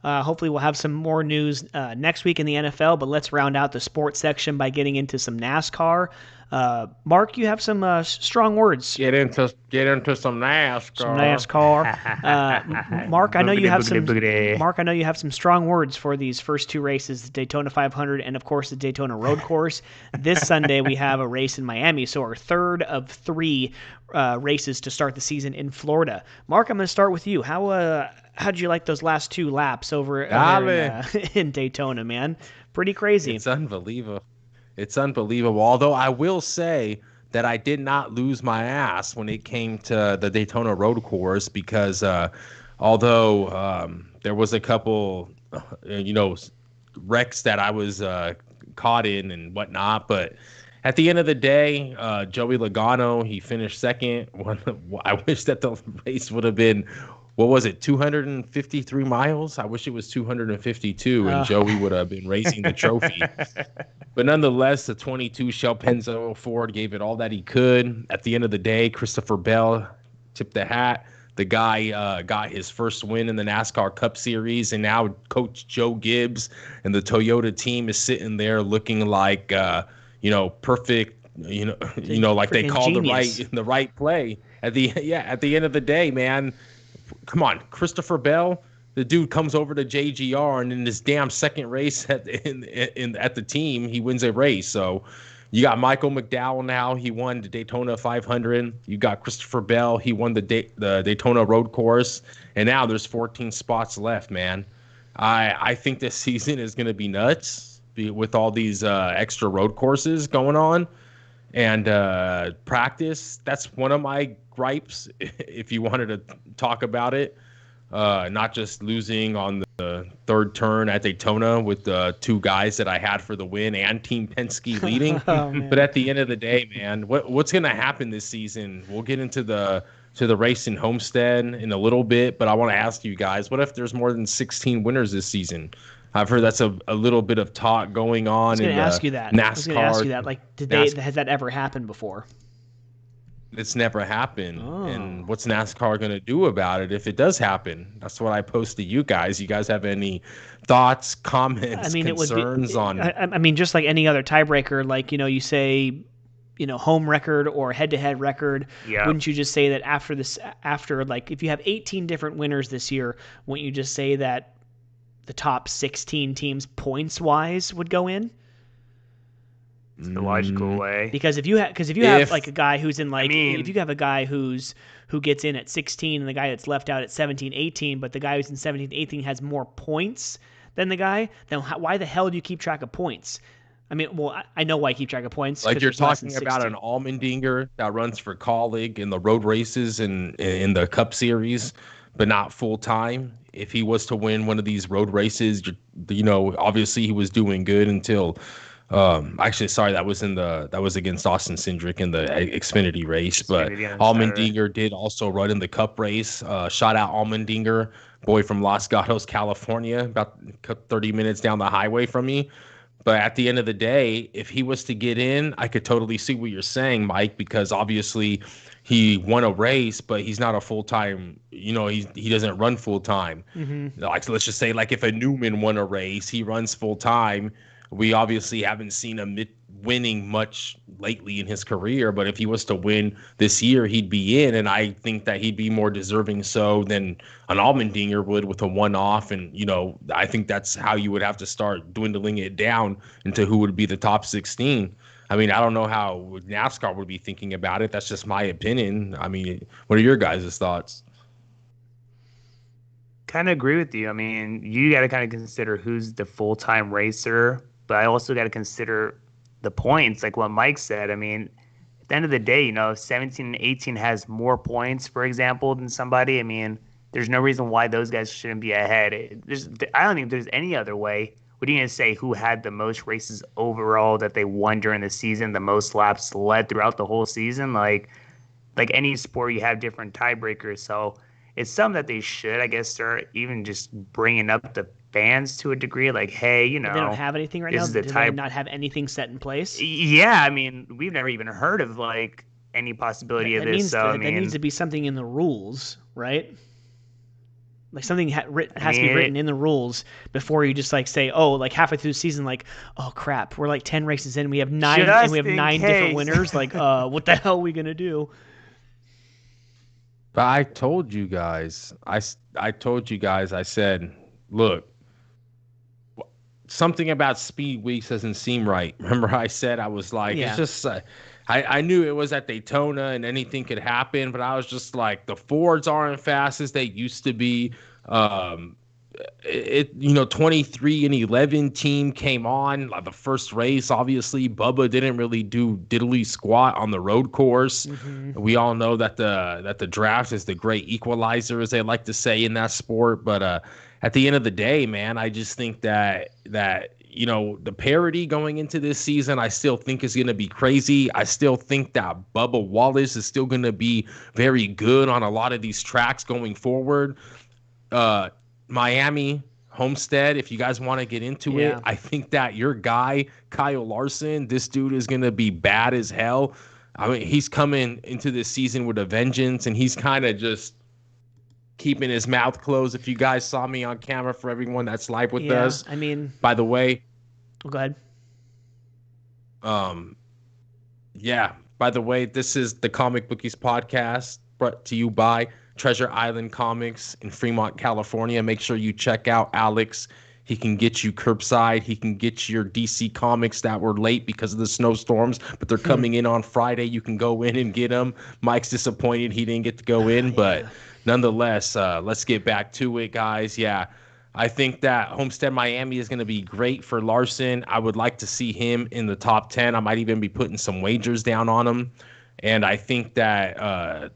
S1: Hopefully we'll have some more news next week in the NFL, but let's round out the sports section by getting into some NASCAR. Mark, you have some strong words.
S3: Get into some
S1: NASCAR. Mark, I know you have some strong words for these first 2 races, the Daytona 500 and of course the Daytona Road Course. This Sunday we have a race in Miami, so our third of 3 races to start the season in Florida. Mark, I'm going to start with you. How'd you like those last 2 laps over in Daytona, man? Pretty crazy.
S3: It's unbelievable. Although I will say that I did not lose my ass when it came to the Daytona Road Course, because although there was a couple, wrecks that I was caught in and whatnot, but at the end of the day, Joey Logano, he finished second. I wish that the race would have been, 253 miles? I wish it was 252, and Joey would have been raising the trophy. But nonetheless, the 22 Shell Penzo Ford gave it all that he could. At the end of the day, Christopher Bell tipped the hat. The guy got his first win in the NASCAR Cup Series, and now Coach Joe Gibbs and the Toyota team is sitting there looking like, perfect. Like they called the right play at the end of the day, man. Come on, Christopher Bell, the dude comes over to JGR, and in this damn second race at the team, he wins a race. So you got Michael McDowell now. He won the Daytona 500. You got Christopher Bell. He won the Daytona Road Course. And now there's 14 spots left, man. I think this season is going to be nuts with all these extra road courses going on. And practice, that's one of my gripes, if you wanted to talk about it. Not just losing on the third turn at Daytona with the 2 guys that I had for the win and Team Penske leading. But at the end of the day, man, what's going to happen this season? We'll get into the race in Homestead in a little bit, but I want to ask you guys, what if there's more than 16 winners this season? I've heard that's a little bit of talk going on in NASCAR.
S1: I was going to ask you that. Like, has that ever happened before?
S3: It's never happened.
S1: Oh.
S3: And what's NASCAR going to do about it if it does happen? That's what I post to you guys. You guys have any thoughts, comments, concerns on?
S1: I mean, just like any other tiebreaker, like, you say, home record or head-to-head record.
S2: Yeah.
S1: Wouldn't you just say that after like if you have 18 different winners this year, wouldn't you just say that the top 16 teams points-wise would go in?
S2: It's the logical way.
S1: Because if you have like a guy who's in like, if you have a guy who gets in at 16 and the guy that's left out at 17, 18, but the guy who's in 17, 18 has more points than the guy, then why the hell do you keep track of points? I mean, well, I know why you keep track of points.
S3: Like you're talking about an Allmendinger that runs for Colleague in the road races and in the Cup Series, but not full time. If he was to win one of these road races, obviously he was doing good until. Actually, sorry, that was against Austin Cindric in the Xfinity race, but Allmendinger did also run in the Cup race. Shout out Allmendinger, boy from Los Gatos, California, about 30 minutes down the highway from me. But at the end of the day, if he was to get in, I could totally see what you're saying, Mike, because obviously he won a race, but he's not a full-time, he doesn't run full-time.
S1: Mm-hmm.
S3: Like, let's just say, like, if a Newman won a race, he runs full-time. We obviously haven't seen him winning much lately in his career, but if he was to win this year, he'd be in, and I think that he'd be more deserving so than an Allmendinger would with a one-off, and, I think that's how you would have to start dwindling it down into who would be the top 16. I mean, I don't know how NASCAR would be thinking about it. That's just my opinion. I mean, what are your guys' thoughts?
S2: Kind of agree with you. I mean, you got to kind of consider who's the full-time racer, but I also got to consider the points, like what Mike said. I mean, at the end of the day, 17 and 18 has more points, for example, than somebody. I mean, there's no reason why those guys shouldn't be ahead. I don't think there's any other way. What are you going to say who had the most races overall that they won during the season, the most laps led throughout the whole season? Like any sport, you have different tiebreakers. So it's something that they should, I guess, start even just bringing up the fans to a degree. Like, hey,
S1: they don't have anything right now. Do they not have anything set in place?
S2: Yeah, I mean, we've never even heard of like any possibility of this.
S1: That needs to be something in the rules, right? Like something has to be written in the rules before you just like say, oh, like halfway through the season, like, oh crap, we're like 10 races in, we have 9 different winners. Like, what the hell are we gonna do?
S3: But I told you guys, I said, look, something about speed weeks doesn't seem right. Remember I said, I was like, It's just, I knew it was at Daytona and anything could happen, but I was just like, the Fords aren't fast as they used to be. 23 and 11 team came on like the first race. Obviously, Bubba didn't really do diddly squat on the road course. Mm-hmm. We all know that the draft is the great equalizer, as they like to say in that sport. But at the end of the day, man, I just think that the parity going into this season, I still think is going to be crazy. I still think that Bubba Wallace is still going to be very good on a lot of these tracks going forward. Miami, Homestead, if you guys want to get into it, I think that your guy, Kyle Larson, this dude is going to be bad as hell. I mean, he's coming into this season with a vengeance, and he's kind of just keeping his mouth closed. If you guys saw me on camera, for everyone that's live with us.
S1: I mean,
S3: by the way,
S1: go ahead.
S3: By the way, this is the Comic Bookies podcast brought to you by Treasure Island Comics in Fremont, California. Make sure you check out Alex. He can get you curbside. He can get your DC comics that were late because of the snowstorms, but they're coming in on Friday. You can go in and get them. Mike's disappointed he didn't get to go in, but nonetheless, let's get back to it, guys. Yeah, I think that Homestead Miami is going to be great for Larson. I would like to see him in the top 10. I might even be putting some wagers down on him. And I think that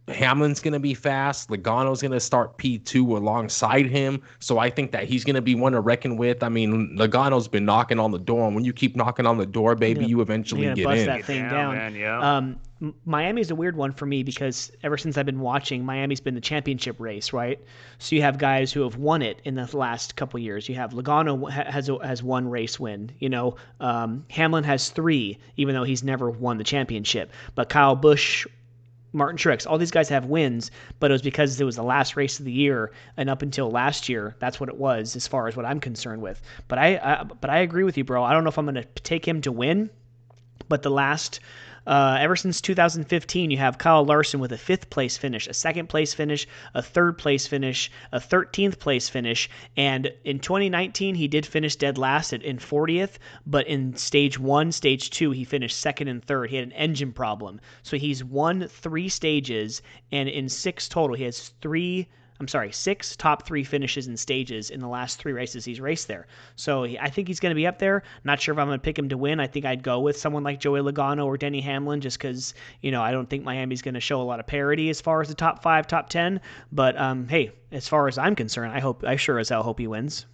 S3: Hamlin's going to be fast. Logano's going to start P2 alongside him. So I think that he's going to be one to reckon with. I mean, Logano's been knocking on the door. And when you keep knocking on the door, baby, you eventually get
S1: bust
S3: in.
S1: That thing down. Man, Miami's a weird one for me because ever since I've been watching, Miami's been the championship race, right? So you have guys who have won it in the last couple years. You have Logano has one race win. Hamlin has 3, even though he's never won the championship. But Kyle Busch Martin Truex, all these guys have wins, but it was because it was the last race of the year, and up until last year, that's what it was as far as what I'm concerned with. But I agree with you, bro. I don't know if I'm going to take him to win, but the last ever since 2015, you have Kyle Larson with a 5th place finish, a 2nd place finish, a 3rd place finish, a 13th place finish, and in 2019 he did finish dead last in 40th, but in stage 1, stage 2 he finished 2nd and 3rd. He had an engine problem, so he's won 3 stages, and in 6 total he has 6 top 3 finishes in stages in the last 3 races he's raced there. So I think he's going to be up there. Not sure if I'm going to pick him to win. I think I'd go with someone like Joey Logano or Denny Hamlin just because, I don't think Miami's going to show a lot of parity as far as the top 5, top 10. But, hey, as far as I'm concerned, I sure as hell hope he wins.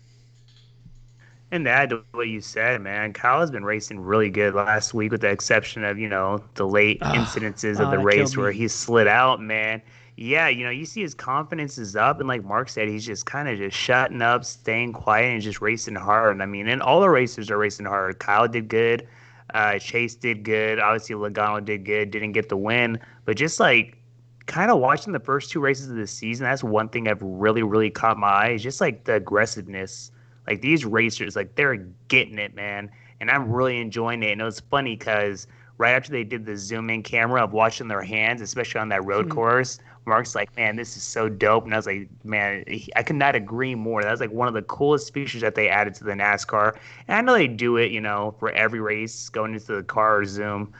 S2: And to add to what you said, man, Kyle has been racing really good last week with the exception of, the late incidences of the race where he slid out, man. Yeah, you see his confidence is up, and like Mark said, he's just kind of just shutting up, staying quiet, and just racing hard. I mean, and all the racers are racing hard. Kyle did good. Chase did good. Obviously, Logano did good. Didn't get the win. But just like kind of watching the first 2 races of the season, that's one thing I've really, really caught my eye. Is just like the aggressiveness. Like these racers, like they're getting it, man. And I'm really enjoying it. And it was funny because right after they did the zoom in camera of watching their hands, especially on that road course, Mark's like, man, this is so dope. And I was like, man, I could not agree more. That was like one of the coolest features that they added to the NASCAR. And I know they do it, for every race going into the car or zoom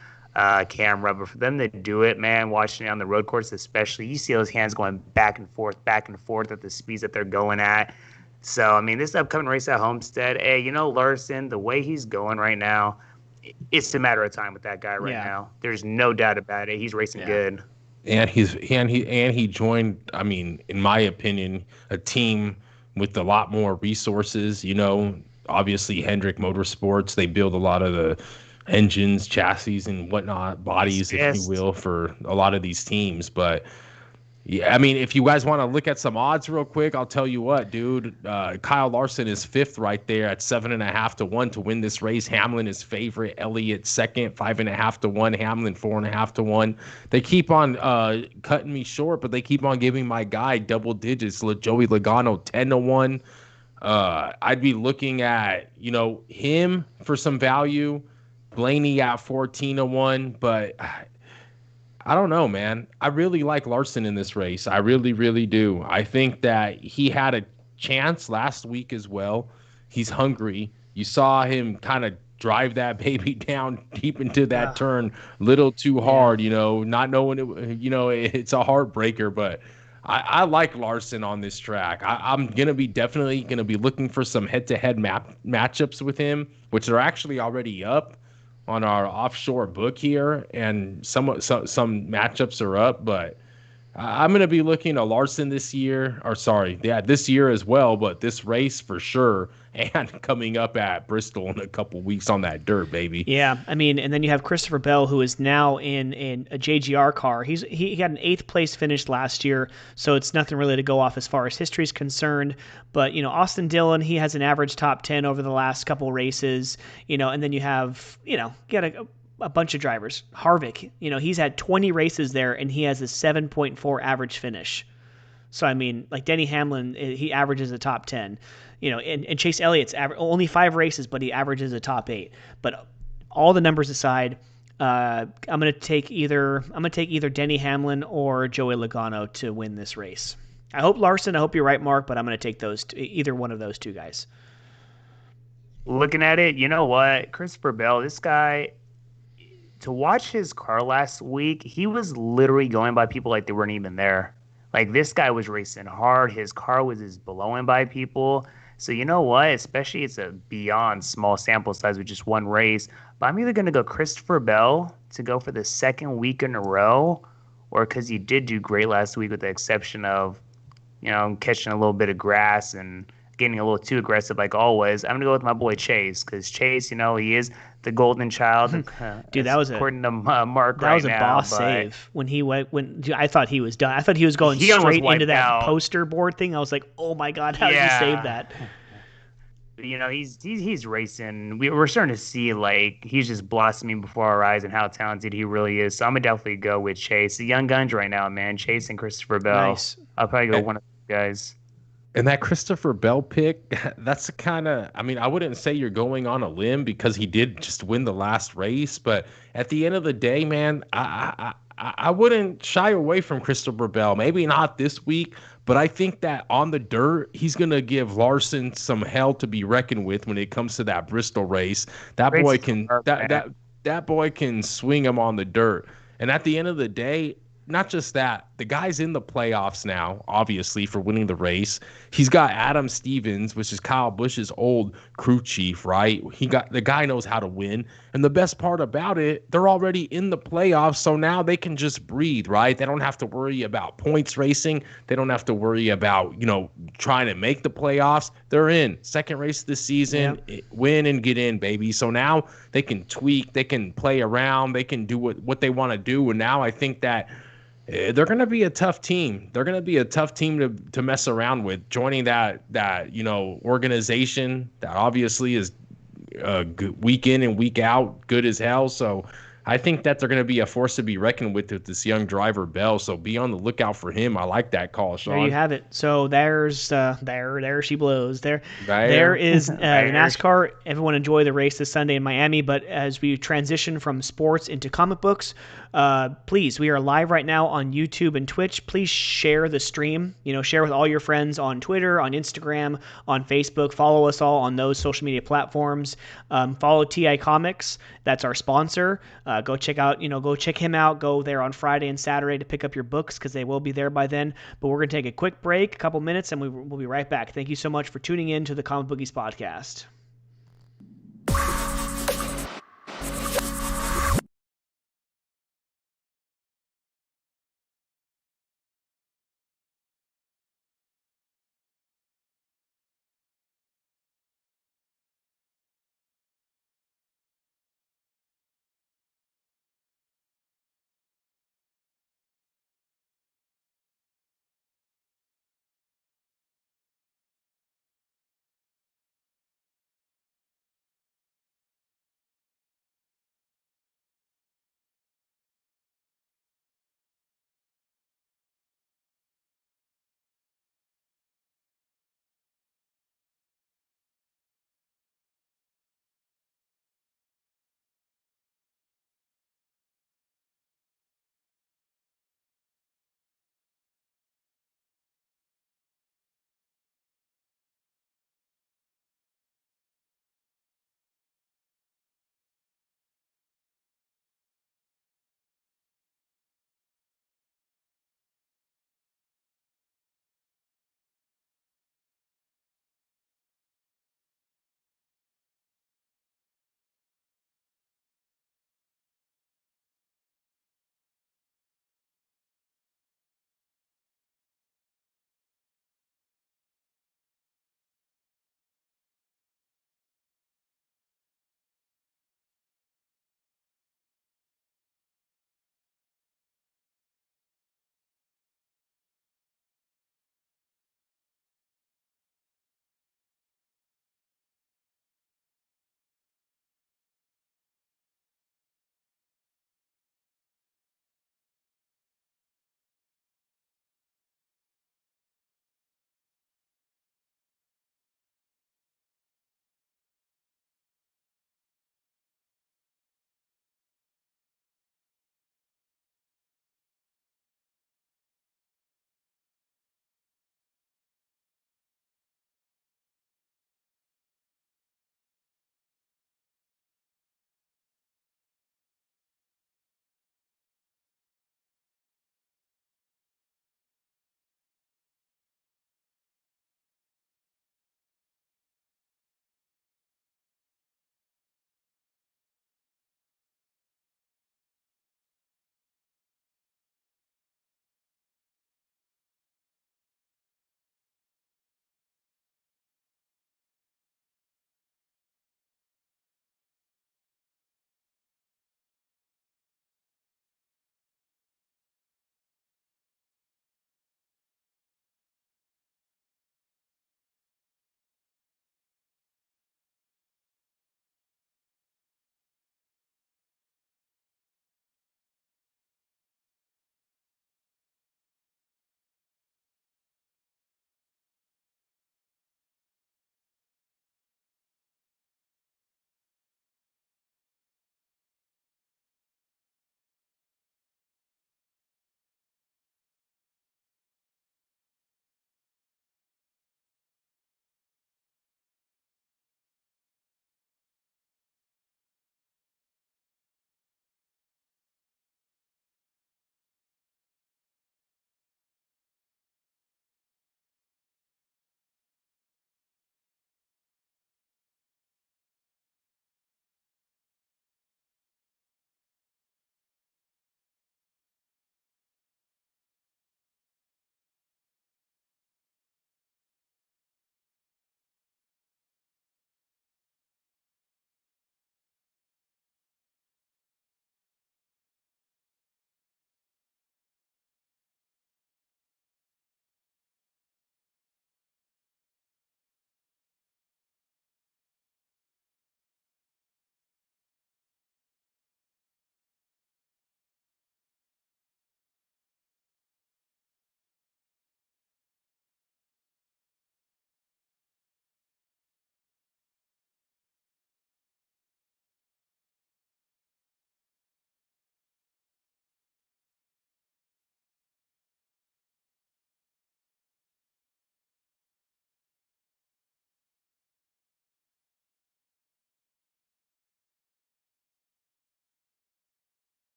S2: camera. But for them to do it, man, watching it on the road course especially, you see those hands going back and forth at the speeds that they're going at. So, I mean, this upcoming race at Homestead, hey, Larson, the way he's going right now, it's a matter of time with that guy right now. There's no doubt about it. He's racing good.
S3: And he joined, I mean, in my opinion, a team with a lot more resources. Obviously Hendrick Motorsports, they build a lot of the engines, chassis, and whatnot, bodies, if you will, for a lot of these teams. But yeah, I mean, if you guys want to look at some odds real quick, I'll tell you what, dude. Kyle Larson is 5th right there at 7.5 to 1 to win this race. Hamlin is favorite. Elliott 2nd, 5.5 to 1. Hamlin 4.5 to 1. They keep on cutting me short, but they keep on giving my guy double digits. Joey Logano 10 to 1. I'd be looking at him for some value. Blaney at 14 to 1, but I don't know, man. I really like Larson in this race. I really, really do. I think that he had a chance last week as well. He's hungry. You saw him kind of drive that baby down deep into that turn a little too hard, not knowing it, it's a heartbreaker, but I like Larson on this track. I'm definitely going to be looking for some head-to-head matchups with him, which are actually already up on our offshore book here, and some matchups are up, but I'm going to be looking at Larson this year as well, but this race for sure, and coming up at Bristol in a couple weeks on that dirt, baby.
S1: Yeah, I mean, and then you have Christopher Bell, who is now in a JGR car. He got an 8th place finish last year, so it's nothing really to go off as far as history is concerned. But, Austin Dillon, he has an average top 10 over the last couple races, and then you have, you got a bunch of drivers. Harvick, he's had 20 races there, and he has a 7.4 average finish. So, I mean, like Denny Hamlin, he averages a top 10. And Chase Elliott's only 5 races, but he averages a top 8. But all the numbers aside, I'm going to take either Denny Hamlin or Joey Logano to win this race. I hope Larson. I hope you're right, Mark, but I'm going to take either one of those 2 guys.
S2: Looking at it, you know what? Christopher Bell, this guy, to watch his car last week, he was literally going by people like they weren't even there. Like, this guy was racing hard. His car was just blowing by people. So you know what? Especially it's a beyond small sample size with just one race. But I'm either going to go Christopher Bell to go for the 2nd week in a row, or because he did do great last week with the exception of, catching a little bit of grass and getting a little too aggressive like always. I'm going to go with my boy Chase, because Chase, he is the golden child.
S1: Dude, that was
S2: according to Mark
S1: that
S2: right
S1: was a
S2: now,
S1: boss save when he went. Dude, I thought he was done. I thought he was going straight into that poster board thing. I was like, oh my god, how did you save that?
S2: He's racing. We're starting to see like he's just blossoming before our eyes and how talented he really is. So I'm gonna definitely go with Chase. The young guns right now, man. Chase and Christopher Bell.
S1: Nice.
S2: I'll probably go one of those guys.
S3: And that Christopher Bell pick, that's the kind of, I mean, I wouldn't say you're going on a limb because he did just win the last race, but at the end of the day, man, I wouldn't shy away from Christopher Bell. Maybe not this week, but I think that on the dirt, he's gonna give Larson some hell to be reckoned with when it comes to that Bristol race. That
S2: Race
S3: boy
S2: is
S3: can
S2: hard,
S3: that
S2: man.
S3: that that boy can swing him on the dirt. And at the end of the day, not just that, the guy's in the playoffs now, obviously, for winning the race. He's got Adam Stevens, which is Kyle Busch's old crew chief, right? The guy knows how to win. And the best part about it, they're already in the playoffs, so now they can just breathe, right? They don't have to worry about points racing. They don't have to worry about, trying to make the playoffs. They're in. Second race of the season, win and get in, baby. So now they can tweak, they can play around, they can do what they want to do. And now I think that they're going to be a tough team. They're going to be a tough team to mess around with. Joining that organization that obviously is good, week in and week out, good as hell. So I think that they're going to be a force to be reckoned with this young driver Bell. So be on the lookout for him. I like that call, Sean.
S1: There you have it. So there she blows. There
S3: There.
S1: is the NASCAR. Everyone enjoy the race this Sunday in Miami. But as we transition from sports into comic books, please, we are live right now on YouTube and Twitch. Please share the stream. Share with all your friends on Twitter, on Instagram, on Facebook. Follow us all on those social media platforms. Follow TI Comics. That's our sponsor. Go check him out. Go there on Friday and Saturday to pick up your books because they will be there by then. But we're going to take a quick break, a couple minutes, and we'll be right back. Thank you so much for tuning in to the Comic Bookies podcast.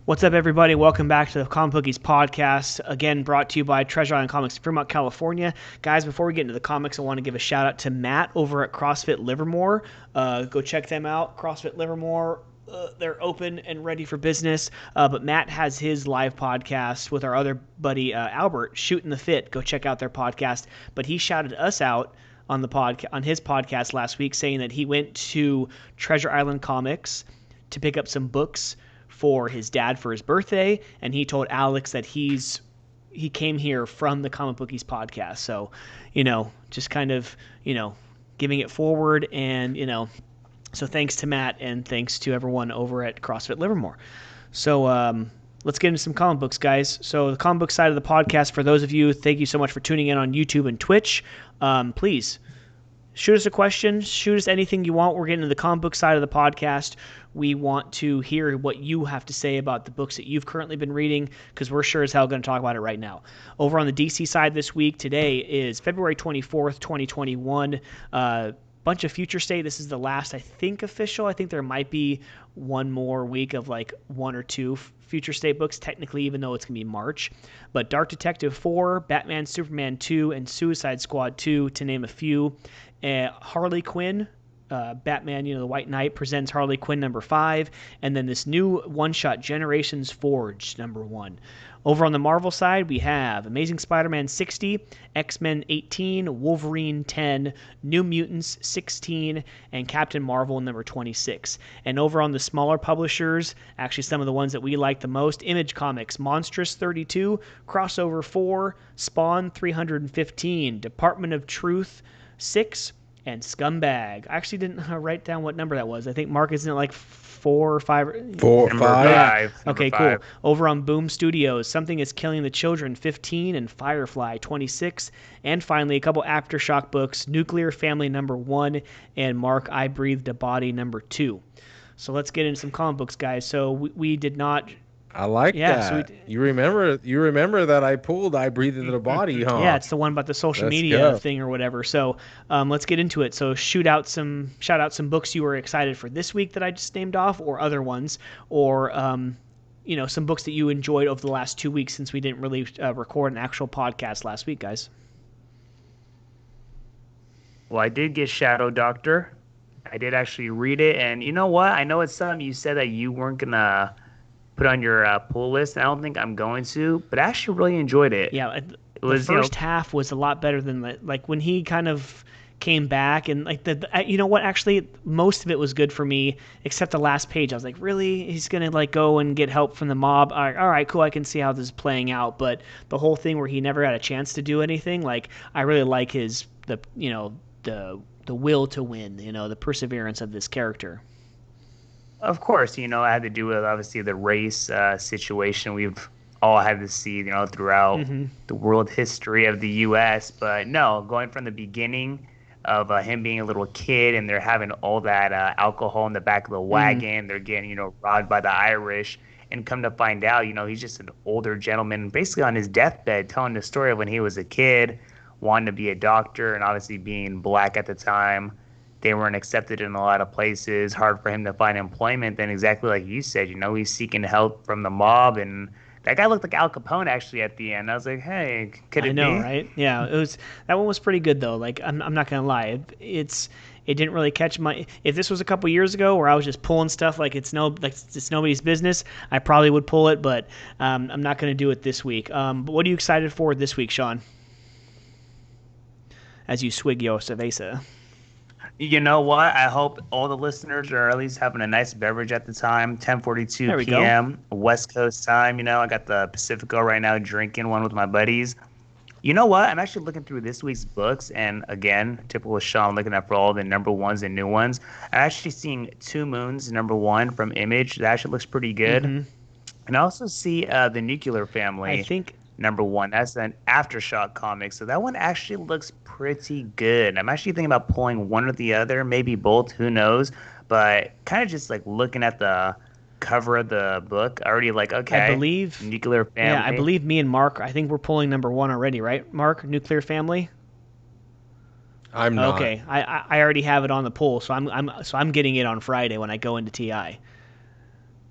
S1: What's up, everybody? Welcome back to the Comic Bookies podcast. Again, brought to you by Treasure Island Comics, Fremont, California. Guys, before we get into the comics, I want to give a shout out to Matt over at CrossFit Livermore. Go check them out. CrossFit Livermore. They're open and ready for business. But Matt has his live podcast with our other buddy Albert, Shooting the Fit. Go check out their podcast. But he shouted us out on his podcast last week, saying that he went to Treasure Island Comics to pick up some books for his dad for his birthday, and he told Alex that he came here from the Comic Bookies podcast. So, just kind of, giving it forward, and, so thanks to Matt and thanks to everyone over at CrossFit Livermore. So let's get into some comic books, guys. So the comic book side of the podcast, for those of you, thank you so much for tuning in on YouTube and Twitch. Please shoot us a question, shoot us anything you want. We're getting to the comic book side of the podcast. We want to hear what you have to say about the books that you've currently been reading, because we're sure as hell going to talk about it right now. Over on the DC side this week, today is February 24th, 2021. Bunch of Future State. This is the last, I think, official. I think there might be one more week of like one or two Future State books, technically, even though it's going to be March. But Dark Detective 4, Batman, Superman 2, and Suicide Squad 2, to name a few. Harley Quinn, Batman, the White Knight, presents Harley Quinn number 5, and then this new one-shot, Generations Forge number 1. Over on the Marvel side, we have Amazing Spider-Man 60, X-Men 18, Wolverine 10, New Mutants 16, and Captain Marvel number 26. And over on the smaller publishers, actually some of the ones that we like the most, Image Comics, Monstrous 32, Crossover 4, Spawn 315, Department of Truth 6, and Scumbag. I actually didn't write down what number that was. I think Mark, isn't it like 4 or 5?
S3: 4 or 5.
S1: Yeah. Okay, cool. Over on Boom Studios, Something is Killing the Children 15, and Firefly 26. And finally, a couple Aftershock books, Nuclear Family number 1, and Mark, I Breathed a Body number 2. So let's get into some comic books, guys. So we did not...
S3: I like that. So you remember that I pulled I Breathed a Body, huh?
S1: Yeah, it's the one about the social media thing or whatever. So let's get into it. So shout out some books you were excited for this week that I just named off, or other ones, or some books that you enjoyed over the last 2 weeks, since we didn't really record an actual podcast last week, guys.
S2: Well, I did get Shadow Doctor. I did actually read it, and you know what? I know it's something you said that you weren't gonna put on your pull list. I don't think I'm going to, but I actually really enjoyed it.
S1: Yeah, the first half was a lot better than like when he kind of came back, and like actually most of it was good for me except the last page. I was like, really, he's gonna like go and get help from the mob? All right, cool, I can see how this is playing out. But the whole thing where he never got a chance to do anything, like, I really like the will to win, the perseverance of this character.
S2: Of course, it had to do with, obviously, the race situation we've all had to see, throughout the world history of the U.S. But no, going from the beginning of him being a little kid, and they're having all that alcohol in the back of the wagon, they're getting, robbed by the Irish, and come to find out, he's just an older gentleman, basically on his deathbed, telling the story of when he was a kid, wanting to be a doctor, and obviously being black at the time. They weren't accepted in a lot of places, hard for him to find employment. Then exactly like you said, he's seeking help from the mob, and that guy looked like Al Capone actually at the end. I was like, hey, could it be? I know,
S1: right? Yeah, that one was pretty good though. Like, I'm not gonna lie, it didn't really catch my. If this was a couple years ago where I was just pulling stuff like it's nobody's business, I probably would pull it. But I'm not gonna do it this week. But what are you excited for this week, Sean? As you swig your cerveza.
S2: You know what? I hope all the listeners are at least having a nice beverage at the time. 10:42 p.m. West Coast time. I got the Pacifico right now, drinking one with my buddies. You know what? I'm actually looking through this week's books, and again, typical Sean, looking at for all the number ones and new ones. I'm actually seeing Two Moons, number 1 from Image. That actually looks pretty good. And I also see the Nuclear Family.
S1: I think
S2: number 1. That's an Aftershock comic. So that one actually looks pretty good. I'm actually thinking about pulling one or the other, maybe both, who knows. But kind of just like looking at the cover of the book, already like, okay,
S1: I believe
S2: Nuclear Family.
S1: Yeah, I believe me and Mark, I think we're pulling number 1 already, right, Mark? Nuclear Family?
S3: I'm not.
S1: Okay, I already have it on the pull, so I'm getting it on Friday when I go into TI.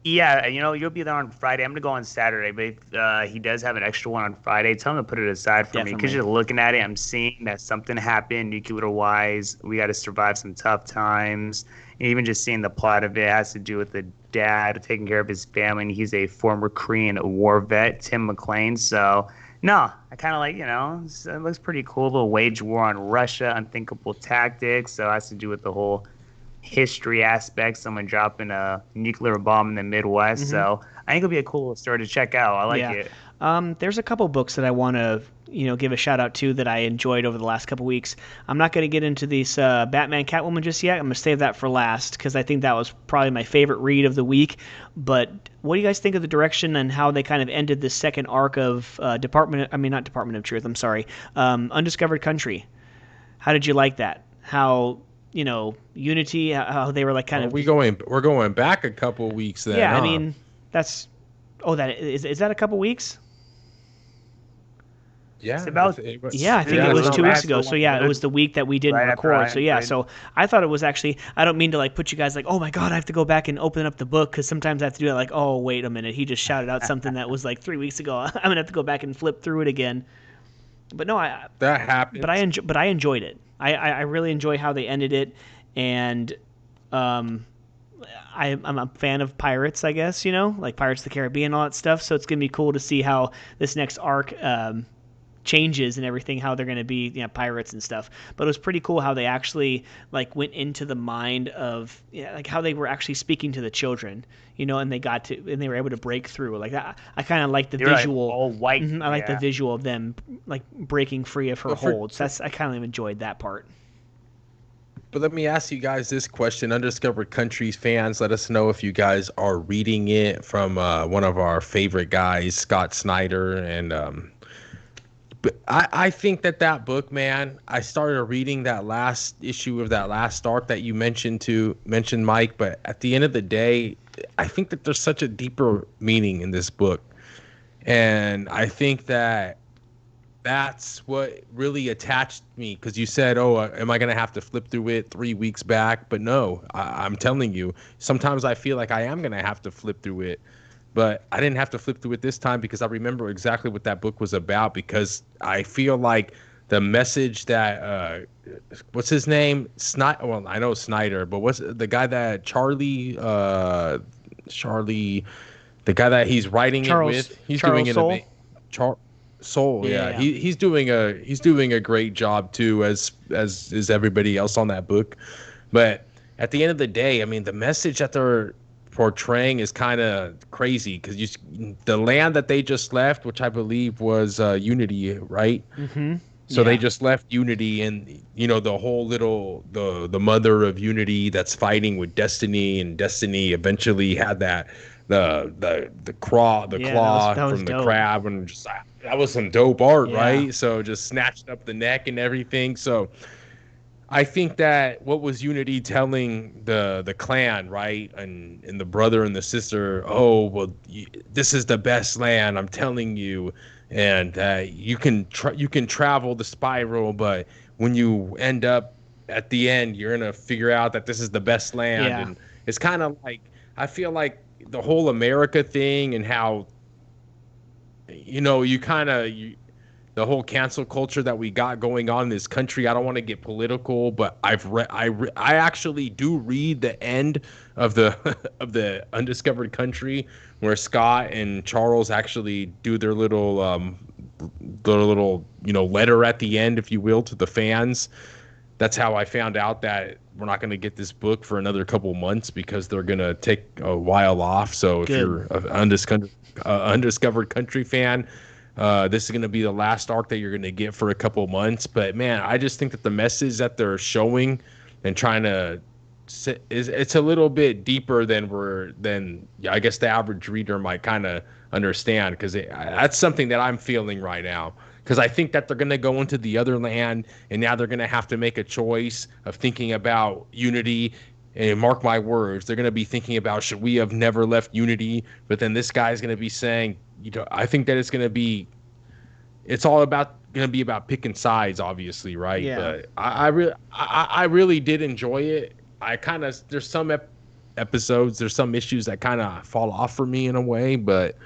S2: Yeah, you'll be there on Friday. I'm gonna go on Saturday, but he does have an extra one on Friday. Tell him to put it aside for me, because
S1: Definitely.
S2: just looking at it, I'm seeing that something happened nuclear wise. We got to survive some tough times. And even just seeing the plot of it has to do with the dad taking care of his family, and he's a former Korean war vet, Tim McLean. So no, I kind of like, it looks pretty cool. They'll wage war on Russia, unthinkable tactics. So it has to do with the whole history aspect, someone dropping a nuclear bomb in the Midwest. So I think it'll be a cool story to check out. I like
S1: Yeah.
S2: it.
S1: There's a couple books that I want to, give a shout out to that I enjoyed over the last couple weeks. I'm not going to get into these Batman Catwoman just yet. I'm going to save that for last because I think that was probably my favorite read of the week. But what do you guys think of the direction and how they kind of ended the second arc of not Department of Truth, I'm sorry, Undiscovered Country? How did you like that? How, Unity, how they were like kind of.
S3: We're going back a couple weeks then.
S1: Yeah, I
S3: huh?
S1: mean, that's. Oh, that is that a couple weeks?
S3: Yeah,
S2: It's about-
S1: Yeah, I think
S3: Yeah,
S1: it was
S3: it's
S1: 2 weeks
S2: about-
S1: ago. So yeah, it was the week that we didn't
S2: Right after
S1: record. So yeah,
S2: Ryan
S1: so I thought it was actually. I don't mean to like put you guys like, oh my god, I have to go back and open up the book because sometimes I have to do that. Like, oh wait a minute, he just shouted out something that was like 3 weeks ago. I'm gonna have to go back and flip through it again. But no,
S3: that happened.
S1: but I enjoyed it. I really enjoy how they ended it, and I'm a fan of pirates, I guess, like Pirates of the Caribbean, all that stuff. So it's gonna be cool to see how this next arc changes and everything, how they're gonna be, pirates and stuff. But it was pretty cool how they actually like went into the mind of, like how they were actually speaking to the children, and they were able to break through. Like that, I kind of like the
S2: You're right,
S1: visual.
S2: all white.
S1: I like the
S2: Yeah.
S1: visual of them like breaking free of her
S3: Well, for-
S1: holds. I kind of enjoyed that part.
S3: But let me ask you guys this question. Undiscovered Countries fans, let us know if you guys are reading it from one of our favorite guys, Scott Snyder. And but I think that book, man, I started reading that last issue of that last arc that you mentioned, Mike. But at the end of the day, I think that there's such a deeper meaning in this book. And I think that's what really attached me, because you said, oh, am I going to have to flip through it 3 weeks back? But no, I'm telling you, sometimes I feel like I am going to have to flip through it. But I didn't have to flip through it this time because I remember exactly what that book was about, because I feel like the message that, what's his name? Well, I know Snyder, but what's the guy that Charlie, the guy that he's writing
S1: Charles-
S3: it with? He's
S1: Charles
S3: doing it.
S1: Soule?
S3: Soul, yeah.
S1: Yeah.
S3: He's doing a great job too, as is everybody else on that book. But at the end of the day, I mean, the message that they're portraying is kind of crazy, because the land that they just left, which I believe was Unity, right?
S1: Mm-hmm.
S3: So they just left Unity, and the whole the mother of Unity that's fighting with Destiny, and Destiny eventually had that the claw
S1: that was
S3: from the
S1: dope.
S3: crab, and just that was some dope art,
S1: Yeah.
S3: right? So just snatched up the neck and everything. So I think that what was Unity telling the clan, right, and the brother and the sister, oh well, this is the best land, I'm telling you, and you can travel the spiral, but when you end up at the end, you're gonna figure out that this is the best land.
S1: Yeah.
S3: And it's kind of like, I feel like the whole America thing, and how the whole cancel culture that we got going on in this country. I don't want to get political, but I actually do read the end of the of the Undiscovered Country, where Scott and Charles actually do their little letter at the end, if you will, to the fans. That's how I found out that we're not going to get this book for another couple months, because they're going to take a while off. So if
S1: Good.
S3: you're an Undiscovered Country fan, this is going to be the last arc that you're going to get for a couple months. But man, I just think that the message that they're showing and trying to it's a little bit deeper than I guess the average reader might kind of understand, because that's something that I'm feeling right now. Because I think that they're going to go into the other land, and now they're going to have to make a choice of thinking about Unity. And mark my words, they're going to be thinking about, should we have never left Unity? But then this guy's going to be saying, I think that it's all about going to be about picking sides, obviously, right?
S1: Yeah.
S3: But I really did enjoy it. There's some episodes. There's some issues that kind of fall off for me in a way, but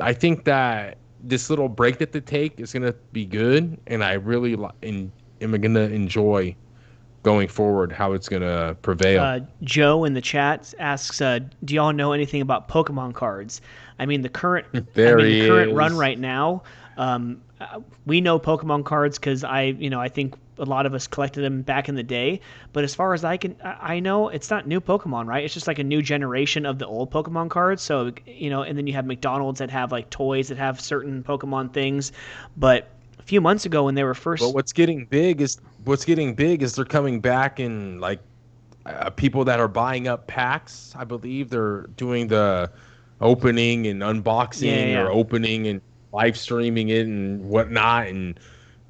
S3: I think that this little break that they take is going to be good, and I really am going to enjoy going forward how it's going to prevail.
S1: Joe in the chat asks, do y'all know anything about Pokemon cards? I mean, the current run right now, we know Pokemon cards because I think a lot of us collected them back in the day. But as far as I know, it's not new Pokemon, right? It's just like a new generation of the old Pokemon cards. So, and then you have McDonald's that have like toys that have certain Pokemon things. But a few months ago when they were first...
S3: But what's getting big is they're coming back and like people that are buying up packs. I believe they're doing the opening and unboxing or opening and live streaming it and whatnot. And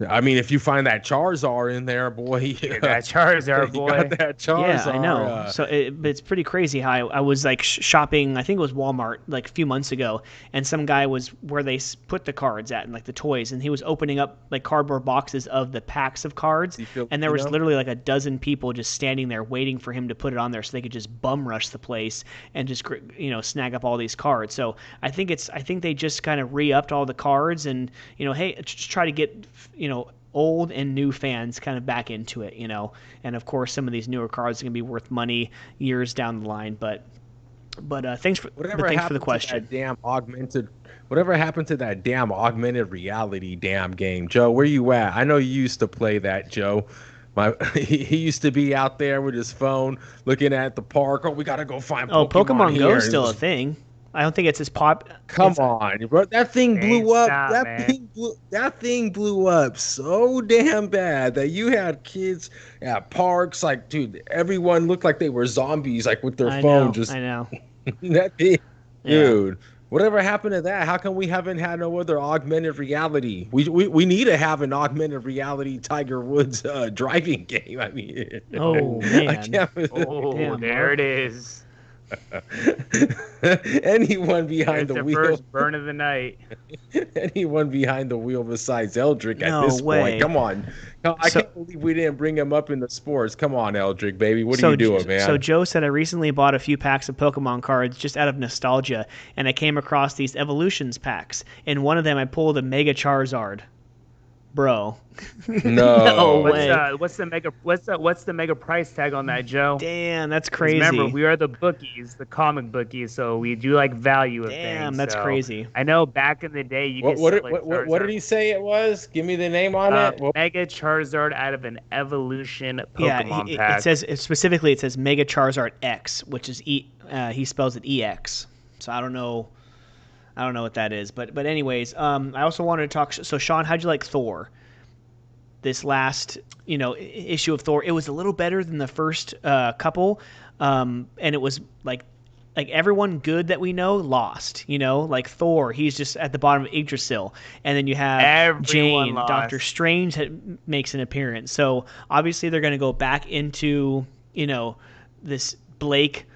S3: I mean, if you find that Charizard in there, boy,
S2: that Charizard, boy,
S3: you got that Charizard.
S1: Yeah, I know. So it's pretty crazy how I was like shopping. I think it was Walmart like a few months ago, and some guy was where they put the cards at and like the toys, and he was opening up like cardboard boxes of the packs of cards, and there was literally like a dozen people just standing there waiting for him to put it on there so they could just bum rush the place and just snag up all these cards. So I think they just kind of re-upped all the cards, and hey, just try to get old and new fans kind of back into it, and of course some of these newer cards are going to be worth money years down the line, but thanks for the question.
S3: Whatever happened to that damn augmented reality damn game, Joe? Where you at? I know you used to play that, Joe. He used to be out there with his phone looking at the park. Oh, we got to go find
S1: Pokemon Go is still a thing. I don't think it's as pop.
S3: Come on, bro! That thing blew up. That thing blew up so damn bad that you had kids at parks. Like, dude, everyone looked like they were zombies, like with their phone. I know. That thing, dude. Whatever happened to that? How come we haven't had no other augmented reality? We need to have an augmented reality Tiger Woods driving game. I mean,
S1: oh man!
S2: There it is.
S3: Anyone behind the wheel.
S2: First burn of the night.
S3: Anyone behind the wheel besides Eldrick at this point. Come on. I can't believe we didn't bring him up in the sports. Come on, Eldrick, baby. What are you doing, man?
S1: So Joe said, I recently bought a few packs of Pokemon cards just out of nostalgia, and I came across these Evolutions packs. In one of them, I pulled a Mega Charizard. Bro.
S3: No
S1: way.
S2: What's the mega price tag on that, Joe?
S1: Damn, that's crazy.
S2: Remember, we are the bookies, the comic bookies, so we do like value of things.
S1: Damn, that's crazy.
S2: I know back in the day you
S3: what did he say it was? Give me the name on it.
S2: Mega Charizard out of an Evolution Pokemon pack.
S1: It says specifically Mega Charizard X, which is he spells it EX. So I don't know what that is, but anyways, I also wanted to talk. So Sean, how'd you like Thor? This last issue of Thor, it was a little better than the first couple, and it was like everyone good that we know lost. Like Thor, he's just at the bottom of Yggdrasil, and then you have
S2: everyone
S1: Jane,
S2: lost.
S1: Doctor Strange makes an appearance. So obviously they're going to go back into this Blake,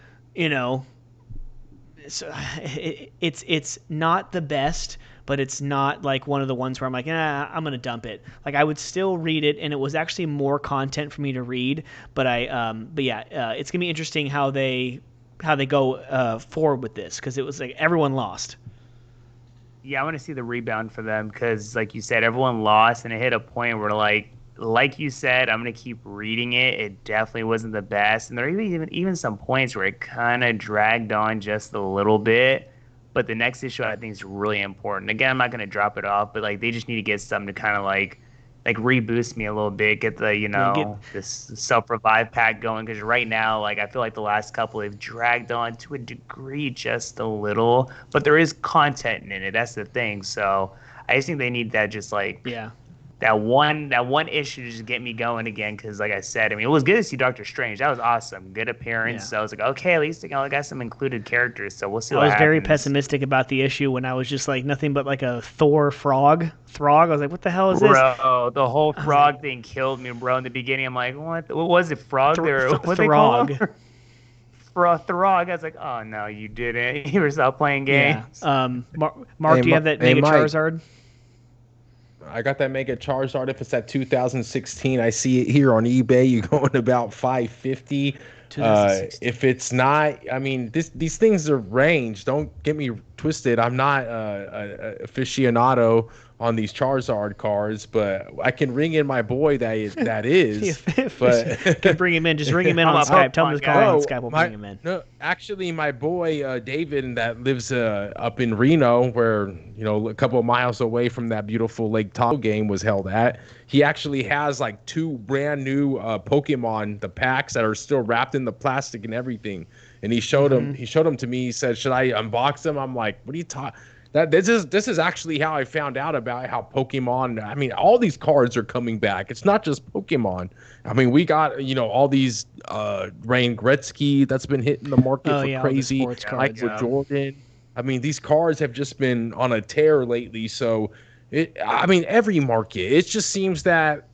S1: So it's not the best, but it's not like one of the ones where I'm like, I'm gonna dump it. Like I would still read it, and it was actually more content for me to read. But it's gonna be interesting how they go forward with this, because it was like everyone lost.
S2: Yeah, I want to see the rebound for them, because like you said, everyone lost, and it hit a point where like you said, I'm going to keep reading it. It definitely wasn't the best. And there are even some points where it kind of dragged on just a little bit. But the next issue I think is really important. Again, I'm not going to drop it off, but they just need to get something to kind of like reboost me a little bit, get the, this self-revive pack going. Because right now, I feel like the last couple have dragged on to a degree just a little. But there is content in it. That's the thing. So I just think they need that that one issue to just get me going again, because like I said, I mean, it was good to see Doctor Strange. That was awesome. Good appearance. So I was like, okay, at least I got some included characters, so we'll see what happens.
S1: I was very pessimistic about the issue when I was just like nothing but like a Thor Throg. I was like, what the hell is this?
S2: Bro, the whole frog thing killed me, bro. In the beginning, I'm like, what was it, frog? What they call him? Throg. I was like, oh no, you didn't. You were still playing games.
S1: Yeah. Mark, do you have that Mega Charizard?
S3: I got that Mega Charizard. If it's at 2016, I see it here on eBay. You're going about $550. If it's not, I mean, these things are range. Don't get me twisted. I'm not a aficionado on these Charizard cards, but I can ring in my boy that is. But
S1: can bring him in. Just ring him in on Skype. Tell him to call on Skype. We'll bring him in.
S3: No, actually, my boy David that lives up in Reno, where a couple of miles away from that beautiful Lake Tahoe game was held at. He actually has like 2 brand new Pokemon, the packs that are still wrapped in the plastic and everything. And he showed them. He showed them to me. He said, "Should I unbox them?" I'm like, "What are you talking?" This is actually how I found out about how Pokemon. I mean, all these cards are coming back. It's not just Pokemon. I mean, we got all these Wayne Gretzky that's been hitting the market for crazy. Michael Jordan. I mean, these cards have just been on a tear lately. So, every market. It just seems that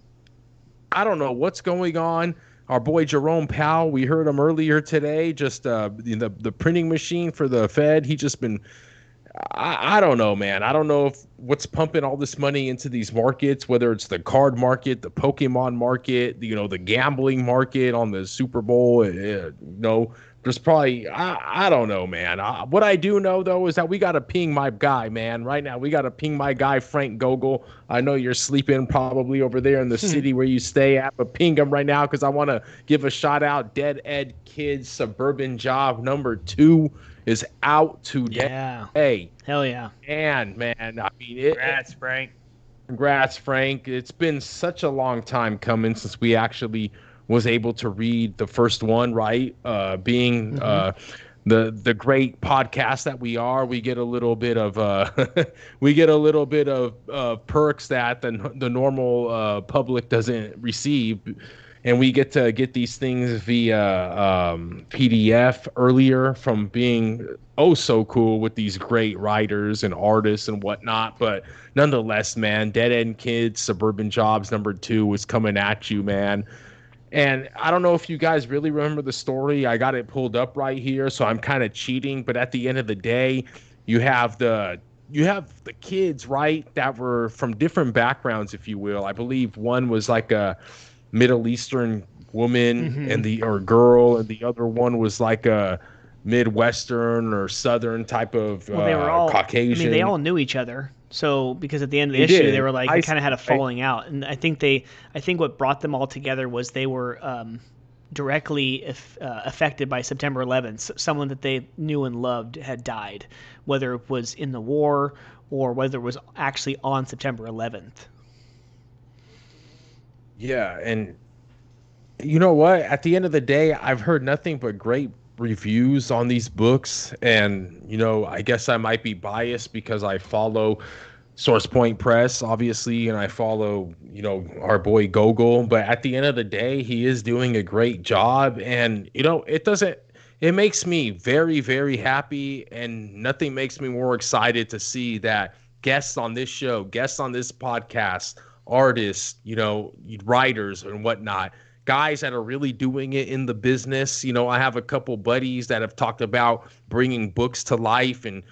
S3: I don't know what's going on. Our boy Jerome Powell, we heard him earlier today. Just the printing machine for the Fed. He just been. I don't know, man. I don't know if what's pumping all this money into these markets, whether it's the card market, the Pokemon market, the gambling market on the Super Bowl. There's probably I don't know, man. What I do know though is that we got to ping my guy, man. Right now, we got to ping my guy Frank Gogol. I know you're sleeping probably over there in the city where you stay at, but ping him right now because I want to give a shout out. Dead Ed Kids Suburban Job #2 is out today.
S1: Yeah.
S3: Hey.
S1: Hell yeah.
S3: And man, I mean,
S2: Congrats, Frank.
S3: Congrats, Frank. It's been such a long time coming since we actually was able to read the first one, right? Being the great podcast that we are, we get a little bit of perks that the normal public doesn't receive. And we get to get these things via PDF earlier from being so cool with these great writers and artists and whatnot. But nonetheless, man, Dead End Kids, Suburban Jobs #2 is coming at you, man. And I don't know if you guys really remember the story. I got it pulled up right here, so I'm kind of cheating. But at the end of the day, you have the kids, right, that were from different backgrounds, if you will. I believe one was like a Middle Eastern woman or girl, and the other one was like a Midwestern or Southern type of
S1: they were all
S3: Caucasian.
S1: I mean, they all knew each other. So because at the end of the issue, they were like they kind of had a falling out, and I think what brought them all together was they were directly affected by September 11th. Someone that they knew and loved had died, whether it was in the war or whether it was actually on September 11th.
S3: Yeah, and you know what? At the end of the day, I've heard nothing but great reviews on these books, and I guess I might be biased because I follow Source Point Press, obviously, and I follow our boy Gogol. But at the end of the day, he is doing a great job, and it makes me very, very happy, and nothing makes me more excited to see that guests on this show, guests on this podcast, artists, writers and whatnot, guys that are really doing it in the business. I have a couple buddies that have talked about bringing books to life and,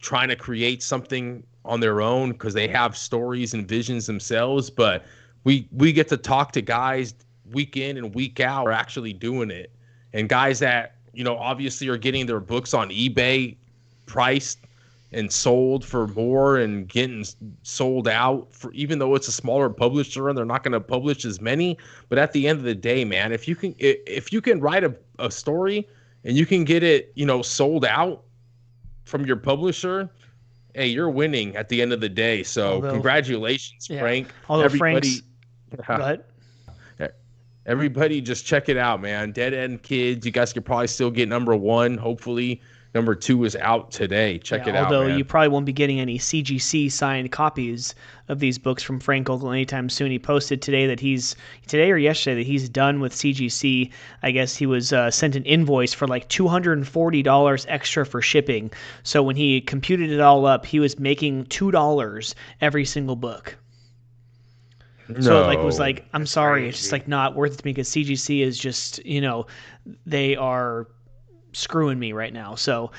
S3: trying to create something on their own because they have stories and visions themselves. But we get to talk to guys week in and week out are actually doing it. And guys that, obviously are getting their books on eBay priced and sold for more and getting sold out for, even though it's a smaller publisher and they're not going to publish as many. But at the end of the day, man, if you can write a story and you can get it, sold out from your publisher, hey, you're winning at the end of the day. So congratulations, Frank.
S1: Although everybody, go ahead.
S3: Everybody just check it out, man. Dead End Kids. You guys could probably still get #1, hopefully. #2 is out today. Check it out,
S1: although
S3: man.
S1: You probably won't be getting any CGC signed copies of these books from Frank Gogol anytime soon. He posted today that today or yesterday that he's done with CGC. I guess he was sent an invoice for like $240 extra for shipping. So when he computed it all up, he was making $2 every single book. So it was like, I'm sorry, it's just like not worth it to me because CGC is just, they are screwing me right now. So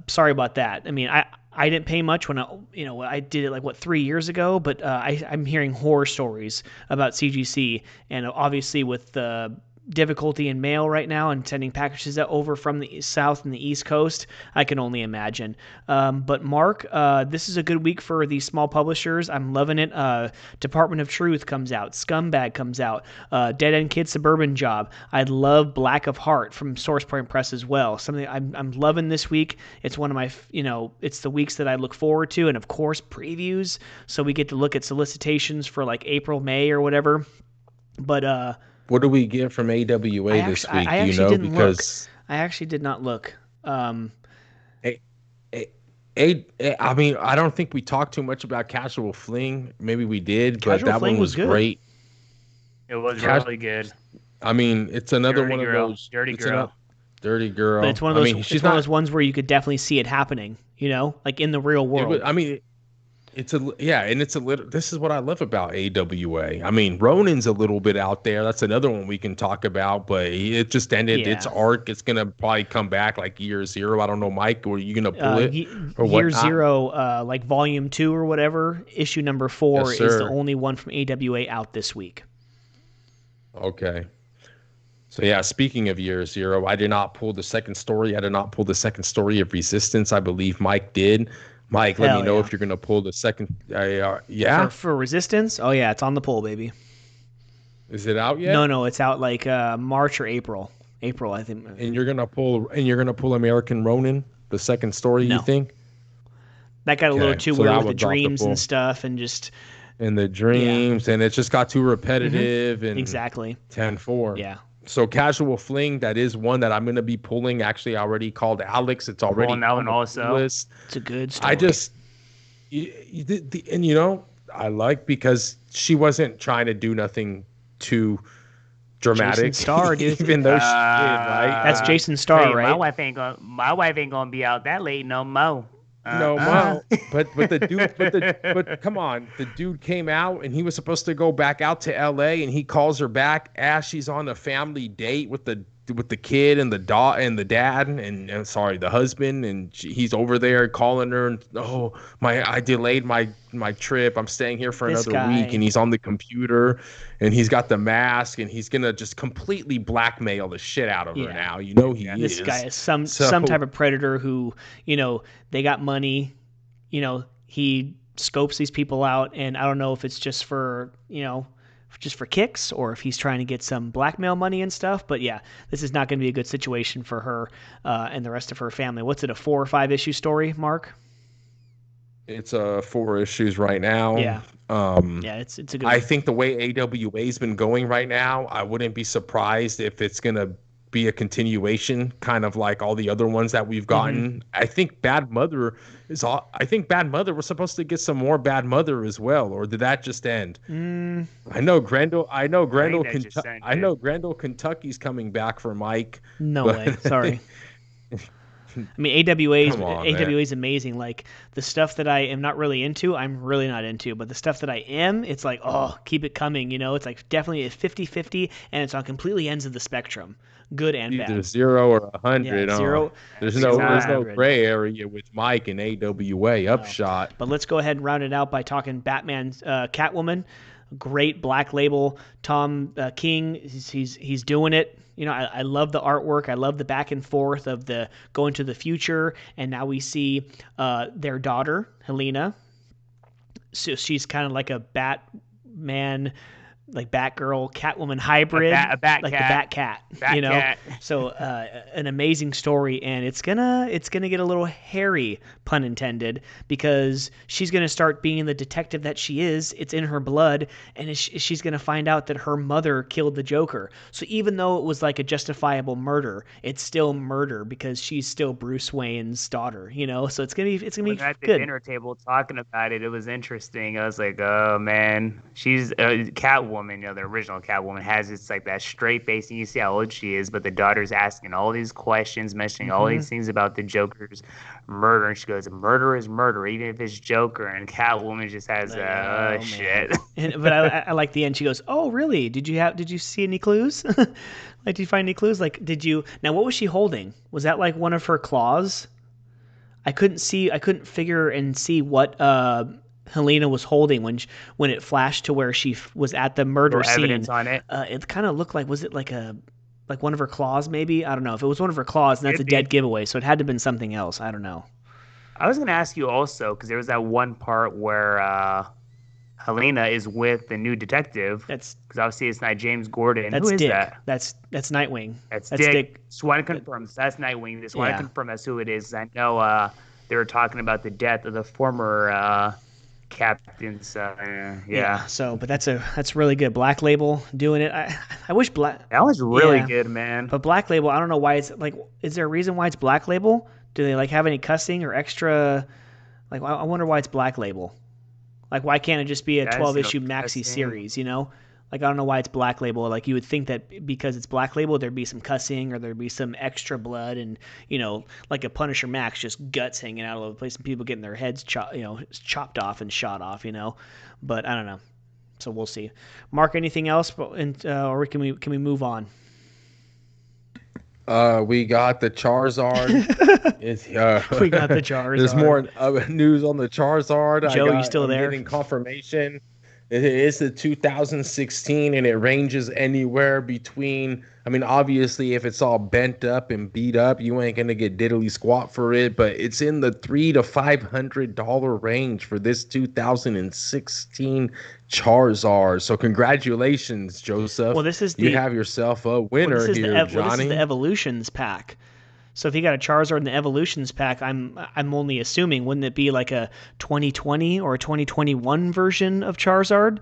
S1: sorry about that. I mean, I didn't pay much when I did it 3 years ago, but I'm hearing horror stories about CGC, and obviously with the difficulty in mail right now and sending packages over from the South and the East Coast. I can only imagine. But Mark, this is a good week for these small publishers. I'm loving it. Department of Truth comes out. Scumbag comes out. Dead End Kid Suburban Job. I love Black of Heart from SourcePoint Press as well. Something I'm loving this week. It's one of my, it's the weeks that I look forward to. And of course, previews. So we get to look at solicitations for like April, May or whatever. But,
S3: what do we get from AWA this week?
S1: I actually did not look.
S3: I mean, I don't think we talked too much about Casual Fling. Maybe we did, but that one was great.
S2: It was really good.
S3: I mean, it's another one of those
S2: dirty girl.
S3: Dirty girl.
S1: But it's one of those. It's one of those ones where you could definitely see it happening. Like in the real world.
S3: It's a little. This is what I love about AWA. I mean, Ronin's a little bit out there. That's another one we can talk about, but it just ended its arc. It's gonna probably come back like year 0. I don't know, Mike. Or are you gonna pull it?
S1: Year 0, like volume 2 or whatever. Issue number 4 is the only one from AWA out this week.
S3: Okay. So yeah, speaking of year 0, I did not pull the second story. I did not pull the second story of Resistance. I believe Mike did. Mike, let me know if you're going to pull the second. Yeah?
S1: For Resistance? Oh, yeah, it's on the pull, baby.
S3: Is it out yet?
S1: No, it's out like March or April. April, I think.
S3: And you're going to pull American Ronin, the second story, you think?
S1: That got a little too weird with the dreams and stuff and just...
S3: And the dreams, and it just got too repetitive. And
S1: exactly.
S3: 10-4.
S1: Yeah.
S3: So Casual Fling, that is one that I'm going to be pulling. Actually, I already called Alex. It's already on the list.
S1: It's a good story.
S3: I just, I like because she wasn't trying to do nothing too dramatic.
S1: Jason Starr, dude.
S3: Even though she did, right?
S1: That's Jason Starr, right?
S2: My wife ain't gonna be out that late no more.
S3: No, but come on, the dude came out and he was supposed to go back out to LA and he calls her back as she's on a family date with the kid and the dad and the husband, and he's over there calling her and I delayed my trip. I'm staying here for another week, and he's on the computer and he's got the mask and he's gonna just completely blackmail the shit out of her now. He is.
S1: This guy is some type of predator who, they got money, he scopes these people out, and I don't know if it's just for kicks or if he's trying to get some blackmail money and stuff. But yeah, this is not going to be a good situation for her and the rest of her family. What's it, a 4 or 5 issue story, Mark?
S3: It's 4 issues right now.
S1: Yeah. It's a good one.
S3: I think the way AWA's been going right now, I wouldn't be surprised if it's going to be a continuation, kind of like all the other ones that we've gotten. I think Bad Mother was supposed to get some more Bad Mother as well, or did that just end? I know Grendel, Kentucky's coming back for Mike.
S1: No way. Sorry. I mean, AWA is amazing. Like, the stuff that I am not really into, I'm really not into. But the stuff that I am, it's like, keep it coming. It's like definitely a 50-50, and it's on completely ends of the spectrum. Good and bad.
S3: Either 0 or 100.
S1: Yeah, 0.
S3: There's no gray area with Mike and AWA Upshot.
S1: But let's go ahead and round it out by talking Batman, Catwoman. Great Black Label. Tom King, he's doing it. I love the artwork. I love the back and forth of the going to the future, and now we see their daughter Helena. So she's kind of like a Batman, like Batgirl, Catwoman hybrid,
S2: a bat
S1: like
S2: cat.
S1: the Batcat,
S2: Cat.
S1: So an amazing story, and it's gonna get a little hairy, pun intended, because she's gonna start being the detective that she is. It's in her blood, and she's gonna find out that her mother killed the Joker. So even though it was like a justifiable murder, it's still murder because she's still Bruce Wayne's daughter. So it's gonna be
S2: at
S1: good.
S2: At the dinner table talking about it, it was interesting. I was like, oh man, she's Catwoman. The original Catwoman has it's like that straight face, and you see how old she is, but the daughter's asking all these questions, mentioning all these things about the Joker's murder, and she goes, murder is murder, even if it's Joker, and Catwoman just has shit.
S1: But I like the end. She goes, oh really? Did you see any clues? Like, did you find any clues? Like, now what was she holding? Was that like one of her claws? I couldn't figure and see what Helena was holding when it flashed to where she was at the murder scene.
S2: Evidence on it.
S1: It kind of looked like, was it like Like one of her claws, maybe? I don't know. If it was one of her claws, then that's a dead giveaway, so it had to have been something else. I don't know.
S2: I was going to ask you also, because there was that one part where Helena is with the new detective. Because obviously it's not James Gordon.
S1: That's
S2: Who is
S1: Dick.
S2: that?
S1: That's Nightwing.
S2: That's Dick. Just want to confirm. That's Nightwing. Just want to confirm that's who it is. I know they were talking about the death of the former captain's.
S1: So, but that's really good. Black Label doing it. I wish Black.
S2: That was really good, man.
S1: But Black Label, I don't know why it's like. Is there a reason why it's Black Label? Do they like have any cussing or extra? Like, I wonder why it's Black Label. Like, why can't it just be a 12-issue maxi series? You know, like I don't know why it's Black Label. Like you would think that because it's Black Label, there'd be some cussing or there'd be some extra blood and like a Punisher Max, just guts hanging out all over the place and people getting their heads chopped off and shot off. But I don't know. So we'll see. Mark, anything else? Or can we move on?
S3: We got the Charizard.
S1: We got the Charizard.
S3: There's more news on the Charizard.
S1: Joe, you still there?
S3: I'm getting confirmation. It is the 2016, and it ranges anywhere between. I mean, obviously, if it's all bent up and beat up, you ain't gonna get diddly squat for it. But it's in the $300 to $500 range for this 2016 Charizard. So congratulations, Joseph.
S1: Well,
S3: you have yourself a winner here, Johnny.
S1: This is the Evolutions pack. So if you got a Charizard in the Evolutions pack, I'm only assuming, wouldn't it be like a 2020 or a 2021 version of Charizard?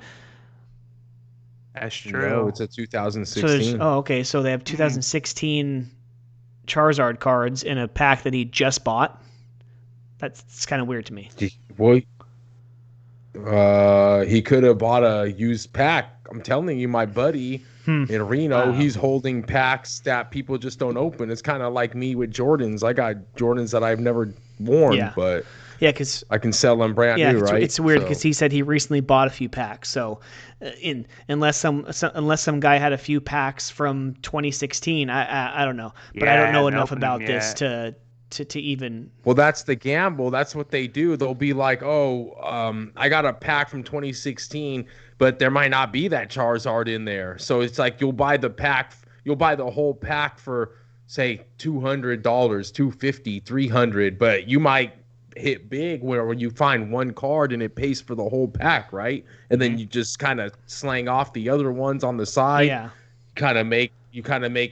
S2: That's true.
S3: No, it's a 2016.
S1: Okay. So they have 2016 Charizard cards in a pack that he just bought. That's kind of weird to me.
S3: Well, he could have bought a used pack. I'm telling you, my buddy in Reno, he's holding packs that people just don't open. It's kind of like me with Jordans. I got Jordans that I've never worn, but
S1: because
S3: I can sell them brand new, right?
S1: It's weird because he said he recently bought a few packs. So, unless some guy had a few packs from 2016, I don't know, but I don't know enough about this to even.
S3: Well, that's the gamble. That's what they do. They'll be like, I got a pack from 2016, but there might not be that Charizard in there. So it's like you'll buy the whole pack for say $200, $250, $300, but you might hit big where you find one card and it pays for the whole pack, right? And then you just kind of slang off the other ones on the side.
S1: Yeah.
S3: You kind of make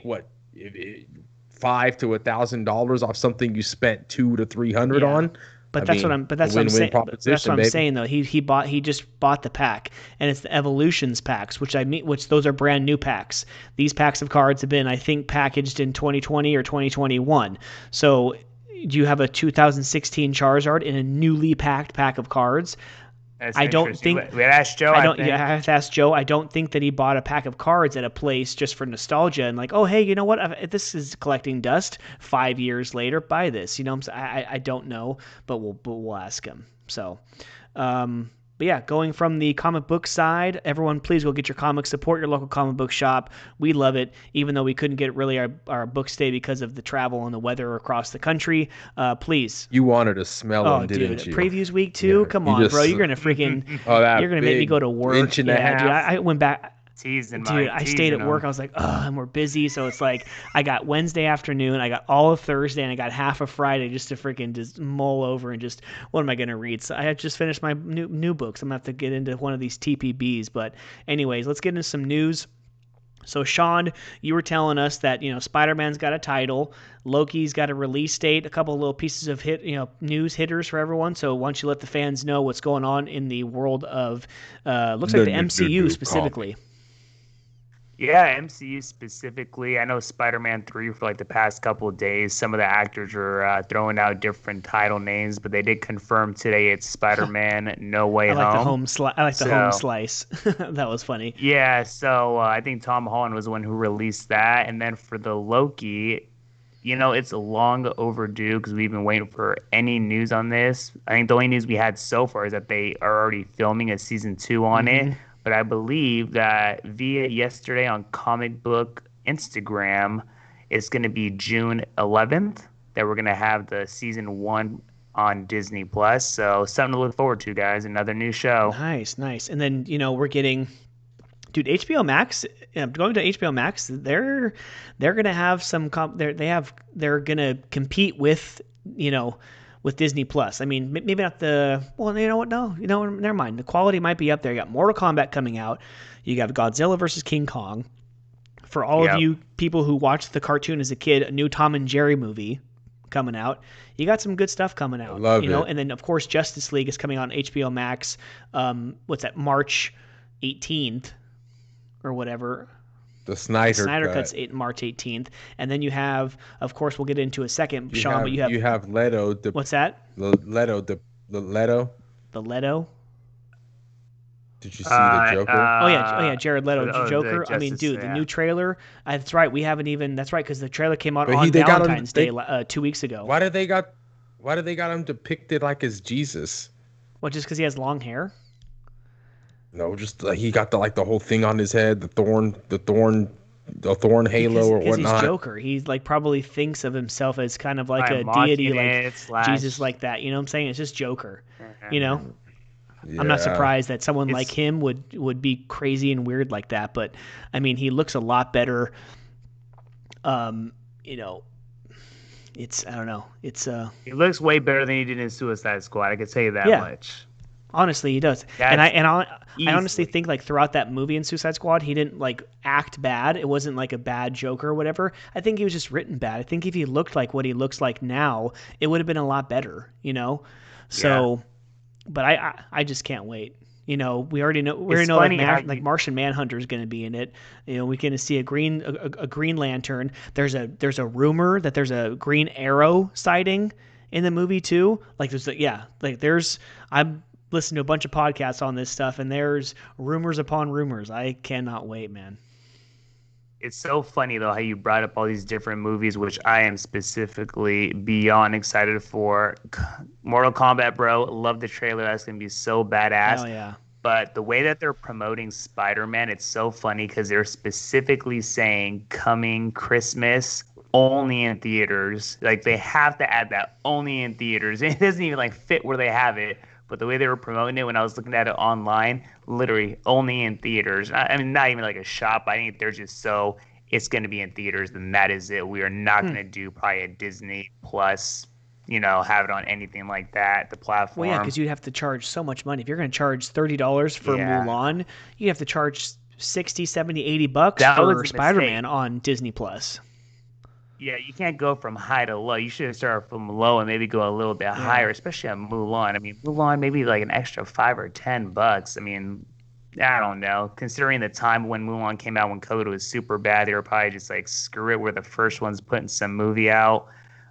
S3: what, $500 to $1,000 off something you spent $200 to $300 on.
S1: But that's what I'm saying. That's what I'm saying though. He just bought the pack, and it's the Evolutions packs, which those are brand new packs. These packs of cards have been, I think, packaged in 2020 or 2021. So do you have a 2016 Charizard in a newly packed pack of cards? I don't think
S2: we asked Joe.
S1: I have to ask Joe. I don't think that he bought a pack of cards at a place just for nostalgia and like, oh hey, you know what? This is collecting dust. 5 years later, buy this. I don't know, but we'll ask him. So, but yeah, going from the comic book side, everyone please go get your comics. Support your local comic book shop. We love it, even though we couldn't get really our books today because of the travel and the weather across the country. Please.
S3: You wanted to smell them, didn't you?
S1: Previews week 2? Yeah, come on, bro. You're going to freaking you're going to make me go to work.
S3: Inch and a half.
S1: Dude, I went back.
S2: I
S1: stayed at work. I was like, and we're busy. So it's like I got Wednesday afternoon, I got all of Thursday, and I got half of Friday just to freaking just mull over and just, what am I going to read? So I had just finished my new books. I'm going to have to get into one of these TPBs. But anyways, let's get into some news. So Sean, you were telling us that, Spider-Man's got a title, Loki's got a release date, a couple of little pieces of news hitters for everyone. So why don't you let the fans know what's going on in the world of, looks like the MCU specifically.
S2: Yeah, MCU specifically. I know Spider-Man 3 for like the past couple of days. Some of the actors are throwing out different title names, but they did confirm today it's Spider-Man No Way Home.
S1: I like the home slice. That was funny.
S2: Yeah, so I think Tom Holland was the one who released that. And then for the Loki, it's long overdue because we've been waiting for any news on this. I think the only news we had so far is that they are already filming a season 2 on it. But I believe that via yesterday on Comic Book Instagram, it's going to be June 11th that we're going to have the season 1 on Disney Plus. So something to look forward to, guys. Another new show.
S1: Nice. And then, we're getting, dude, HBO Max going to HBO Max, they're gonna have some they're gonna compete with with Disney Plus. I mean, maybe not you know what? No, never mind. The quality might be up there. You got Mortal Kombat coming out. You got Godzilla versus King Kong. For all of you people who watched the cartoon as a kid, a new Tom and Jerry movie coming out. You got some good stuff coming out.
S3: Love it.
S1: And then of course Justice League is coming on HBO Max. What's that? March 18th or whatever.
S3: The Snyder
S1: Cut's March 18th, and then you have, of course, we'll get into a second, Sean. But you have
S3: Leto.
S1: What's that?
S3: Leto.
S1: The Leto.
S3: Did you see the Joker?
S1: Oh yeah, Jared Leto, Joker. I mean, dude, the new trailer. That's right. We haven't even. That's right, because the trailer came out on Valentine's Day 2 weeks ago.
S3: Why did they got him depicted like as Jesus?
S1: Well, just because he has long hair.
S3: No, just he got the whole thing on his head, the thorn halo or whatnot.
S1: He's Joker. He probably thinks of himself as kind of like a deity, like Jesus, like that. You know what I'm saying? It's just Joker. Yeah. I'm not surprised that someone like him would be crazy and weird like that. But I mean, he looks a lot better. It's I don't know. It's
S2: he looks way better than he did in Suicide Squad. I could tell you that much.
S1: Honestly, he does. I honestly think throughout that movie in Suicide Squad, he didn't act bad. It wasn't like a bad Joker or whatever. I think he was just written bad. I think if he looked like what he looks like now, it would have been a lot better, So, but I just can't wait. We already know Martian Manhunter is going to be in it. We can see a Green Lantern. There's a rumor that there's a Green Arrow sighting in the movie too. I'm listening to a bunch of podcasts on this stuff, and there's rumors upon rumors. I cannot wait, man.
S2: It's so funny though how you brought up all these different movies, which I am specifically beyond excited for. Mortal Kombat, bro, love the trailer. That's gonna be so badass.
S1: Oh yeah.
S2: But the way that they're promoting Spider-Man, it's so funny because they're specifically saying coming Christmas, only in theaters. They have to add that, only in theaters. It doesn't even fit where they have it. But the way they were promoting it when I was looking at it online, literally only in theaters. I mean, not even a shop. I think they're just it's going to be in theaters, then that is it. We are not going to do probably a Disney Plus, have it on anything like that, the platform.
S1: Well, yeah, because you'd have to charge so much money. If you're going to charge $30 for Mulan, you have to charge $60, $70, $80 for Spider-Man on Disney Plus.
S2: Yeah, you can't go from high to low. You should start from low and maybe go a little bit higher, especially on Mulan. I mean, Mulan maybe an extra $5 or $10. I mean, I don't know. Considering the time when Mulan came out, when COVID was super bad, they were probably just screw it. We're the first ones putting some movie out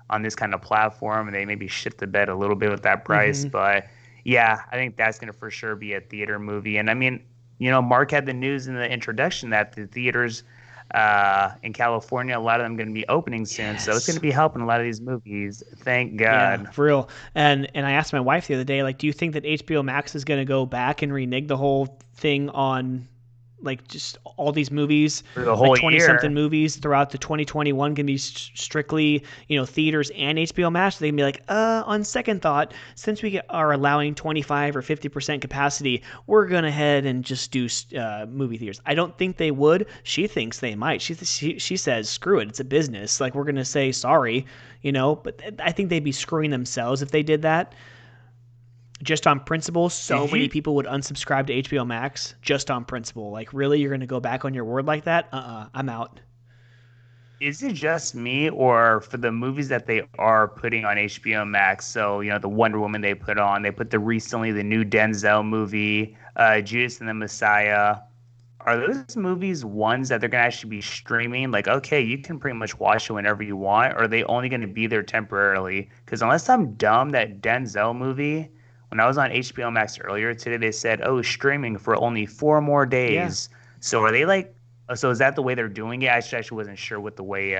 S2: on this kind of platform, and they maybe shit the bed a little bit with that price. Mm-hmm. But yeah, I think that's gonna for sure be a theater movie. And I mean, Mark had the news in the introduction that the theaters in California, a lot of them going to be opening soon, so it's going to be helping a lot of these movies. Thank God.
S1: Yeah, for real. And I asked my wife the other day, do you think that HBO Max is going to go back and renege the whole thing on just all these movies,
S2: for the whole
S1: 20-something movies throughout the 2021 can be strictly, theaters and HBO Max? They can be on second thought, since we are allowing 25 or 50% capacity, we're going to head and just do movie theaters. I don't think they would. She thinks they might. She says, screw it. It's a business. We're going to say sorry, but I think they'd be screwing themselves if they did that. Just on principle, many people would unsubscribe to HBO Max just on principle. Really, you're going to go back on your word like that? I'm out.
S2: Is it just me, or for the movies that they are putting on HBO Max? So, the Wonder Woman they put recently the new Denzel movie, Judas and the Messiah. Are those movies ones that they're going to actually be streaming? Okay, you can pretty much watch it whenever you want, or are they only going to be there temporarily? Because unless I'm dumb, that Denzel movie, when I was on HBO Max earlier today, they said, streaming for only 4 more days. Yeah. So are they so is that the way they're doing it? I actually wasn't sure what the way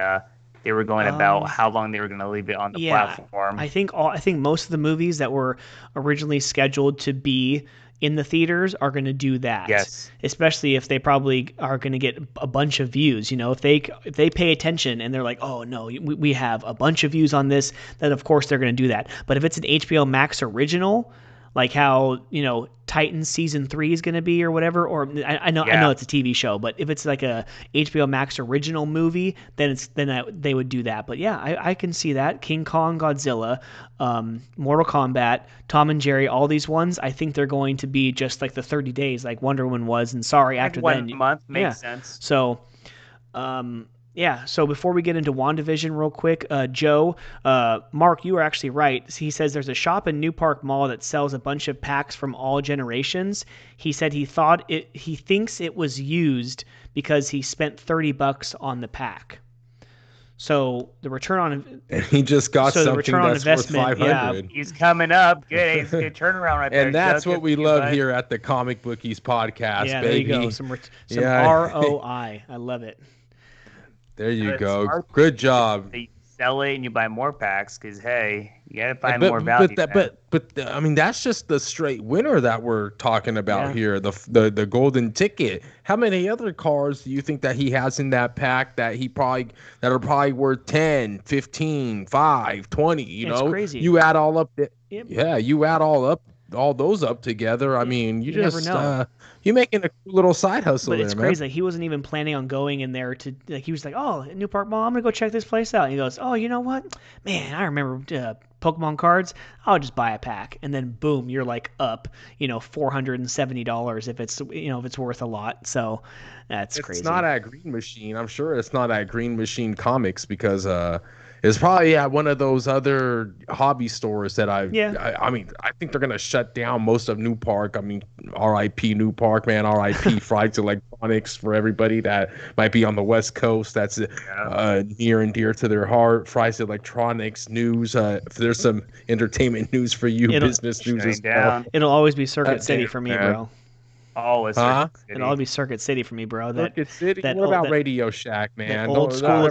S2: they were going about how long they were going to leave it on the platform.
S1: I think most of the movies that were originally scheduled to be in the theaters are going to do that.
S2: Yes.
S1: Especially if they probably are going to get a bunch of views. If they pay attention and they're oh no, we have a bunch of views on this, then of course they're going to do that. But if it's an HBO Max original, like how Titans season 3 is going to be or whatever. Or I know it's a TV show, but if it's like a HBO Max original movie, then they would do that. But yeah, I can see that. King Kong, Godzilla, Mortal Kombat, Tom and Jerry, all these ones, I think they're going to be just like the 30 days, like Wonder Woman was, and Sorry after
S2: like
S1: then.
S2: 1 month makes sense.
S1: So, so before we get into WandaVision real quick, Joe, Mark, you were actually right. He says there's a shop in New Park Mall that sells a bunch of packs from all generations. He said he thinks it was used because he spent $30 on the pack. So the return on
S3: and he just got something that's worth $500.
S1: Yeah.
S2: He's coming up. Good. It's a good turnaround right there.
S3: And that's what we love here at the Comic Bookies podcast,
S1: yeah,
S3: baby.
S1: There you go. Some ROI. I love it.
S3: There you go. Good job.
S2: You sell it and you buy more packs because, hey, you got to find more value.
S3: But I mean, that's just the straight winner that we're talking about here, the golden ticket. How many other cars do you think that he has in that pack that are probably worth 10, 15, 5, 20,
S1: It's crazy.
S3: You add all up. You add all those up together. I mean, you just
S1: never know.
S3: You're making a cool little side hustle.
S1: But it's crazy. Like, he wasn't even planning on going in there to. Like, he was like, "Oh, New Park Mall, I'm gonna go check this place out." And he goes, "Oh, you know what? Man, I remember Pokemon cards. I'll just buy a pack." And then boom, you're like up, $470 if it's worth a lot. So that's crazy.
S3: It's not at Green Machine. I'm sure it's not at Green Machine Comics because it's probably at one of those other hobby stores that I mean, I think they're gonna shut down most of New Park. I mean, R.I.P. New Park, man. R.I.P. Frights Electronics for everybody that might be on the West Coast. That's near and dear to their heart. Frights Electronics news. If there's some entertainment news for you, business news as well.
S1: It'll always be Circuit City for me, bro.
S2: Always.
S1: It'll always be Circuit City for me, bro.
S3: Circuit City. What about Radio Shack, man?
S1: The old school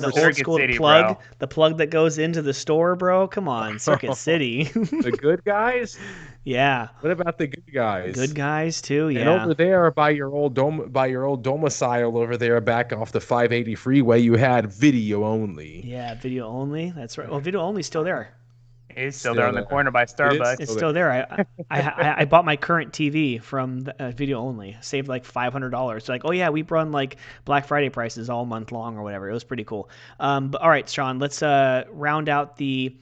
S1: plug, the plug that goes into the store, bro. Come on, Circuit City.
S3: The good guys.
S1: Yeah.
S3: What about the good guys?
S1: Good guys too. Yeah.
S3: And over there by your old domicile over there, back off the 580 freeway, you had Video Only.
S1: Yeah, Video Only. That's right. Well, Video Only's still there.
S2: It's still there on the corner by Starbucks.
S1: It's still there. I bought my current TV from Video Only. Saved like $500. So like, oh yeah, we run like Black Friday prices all month long or whatever. It was pretty cool. But all right, Sean, let's round out the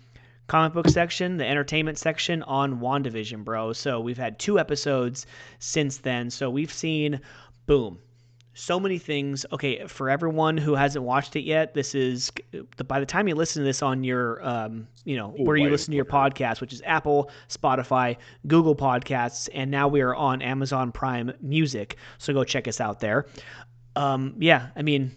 S1: comic book section, the entertainment section on WandaVision, bro. So we've had 2 episodes since then. So we've seen, boom, so many things. Okay, for everyone who hasn't watched it yet, this is by the time you listen to this on your, where you listen to your podcast, which is Apple, Spotify, Google Podcasts, and now we are on Amazon Prime Music. So go check us out there. I mean,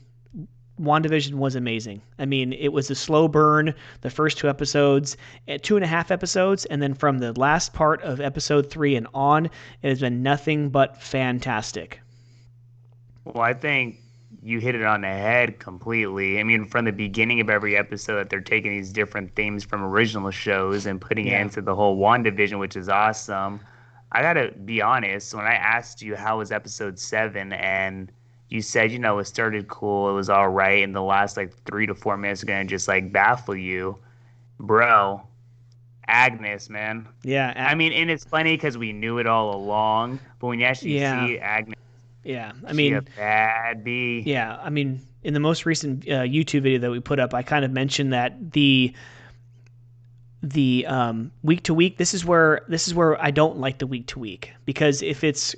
S1: WandaVision was amazing. I mean, it was a slow burn, the first 2 episodes, 2.5 episodes, and then from the last part of episode 3 and on, it has been nothing but fantastic.
S2: Well, I think you hit it on the head completely. I mean, from the beginning of every episode, that they're taking these different themes from original shows and putting it into the whole WandaVision, which is awesome. I got to be honest, when I asked you how was episode 7 and you said, it started cool, it was all right, and the last 3 to 4 minutes are going to just baffle you. Bro, Agnes, man.
S1: Yeah.
S2: I mean, and it's funny because we knew it all along, but when you actually see Agnes,
S1: I mean,
S2: a bad bee.
S1: Yeah, I mean, in the most recent YouTube video that we put up, I kind of mentioned that the week to week. This is where I don't like the week to week, because if it's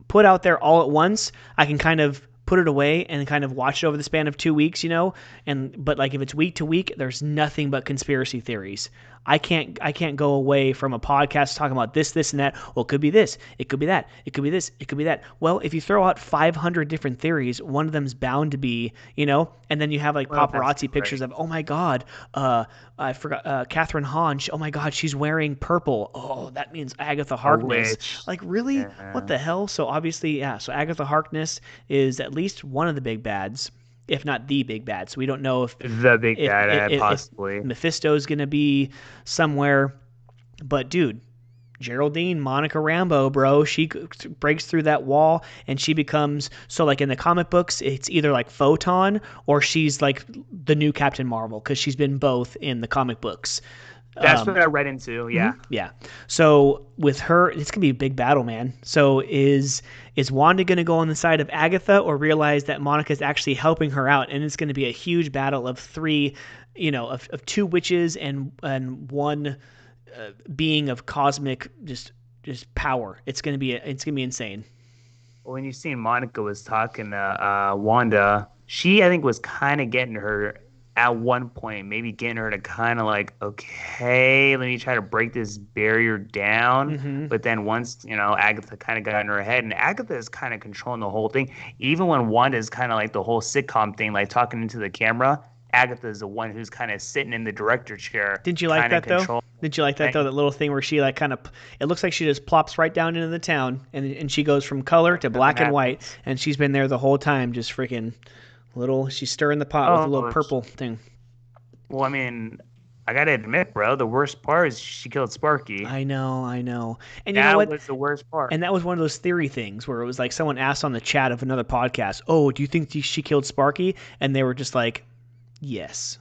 S1: put out there all at once, I can kind of put it away and kind of watch it over the span of 2 weeks, but if it's week to week, there's nothing but conspiracy theories. I can't go away from a podcast talking about this, and that. Well, it could be this, it could be that, it could be this, it could be that. Well, if you throw out 500 different theories, one of them's bound to be, and then you have paparazzi pictures of, oh my God, I forgot, Catherine Hahn. Oh my God, she's wearing purple. Oh, that means Agatha Harkness. Really? Yeah. What the hell? So obviously, so Agatha Harkness is at least one of the big bads, if not the big bad. So we don't know if
S2: the big bad possibly
S1: if Mephisto's going to be somewhere. But dude, Geraldine, Monica Rambeau, bro, she breaks through that wall and she becomes, so in the comic books, it's either Photon or she's the new Captain Marvel, because she's been both in the comic books.
S2: That's what I read into. Yeah.
S1: Yeah. So with her, it's gonna be a big battle, man. So is Wanda gonna go on the side of Agatha or realize that Monica's actually helping her out, and it's gonna be a huge battle of three, of two witches and one being of cosmic just power. It's gonna be insane.
S2: When you seen Monica was talking to Wanda, she I think was kind of getting her at one point, maybe getting her to kind of like, okay, let me try to break this barrier down. But then once Agatha kind of got in her head, and Agatha is kind of controlling the whole thing. Even when Wanda is kind of like the whole sitcom thing, like talking into the camera, Agatha is the one who's kind of sitting in the director chair.
S1: Didn't you like that though? Didn't you like that though? That little thing where she like kind of, it looks like she just plops right down into the town, and she goes from color to black and white, and she's been there the whole time, just freaking little. She's stirring the pot with a little purple thing.
S2: Well, I mean, I gotta admit, bro, the worst part is she killed Sparky.
S1: I know. And
S2: that
S1: you know what?
S2: Was the worst part.
S1: And that was one of those theory things where it was like someone asked on the chat of another podcast, "Oh, do you think she killed Sparky?" And they were just like, "Yes."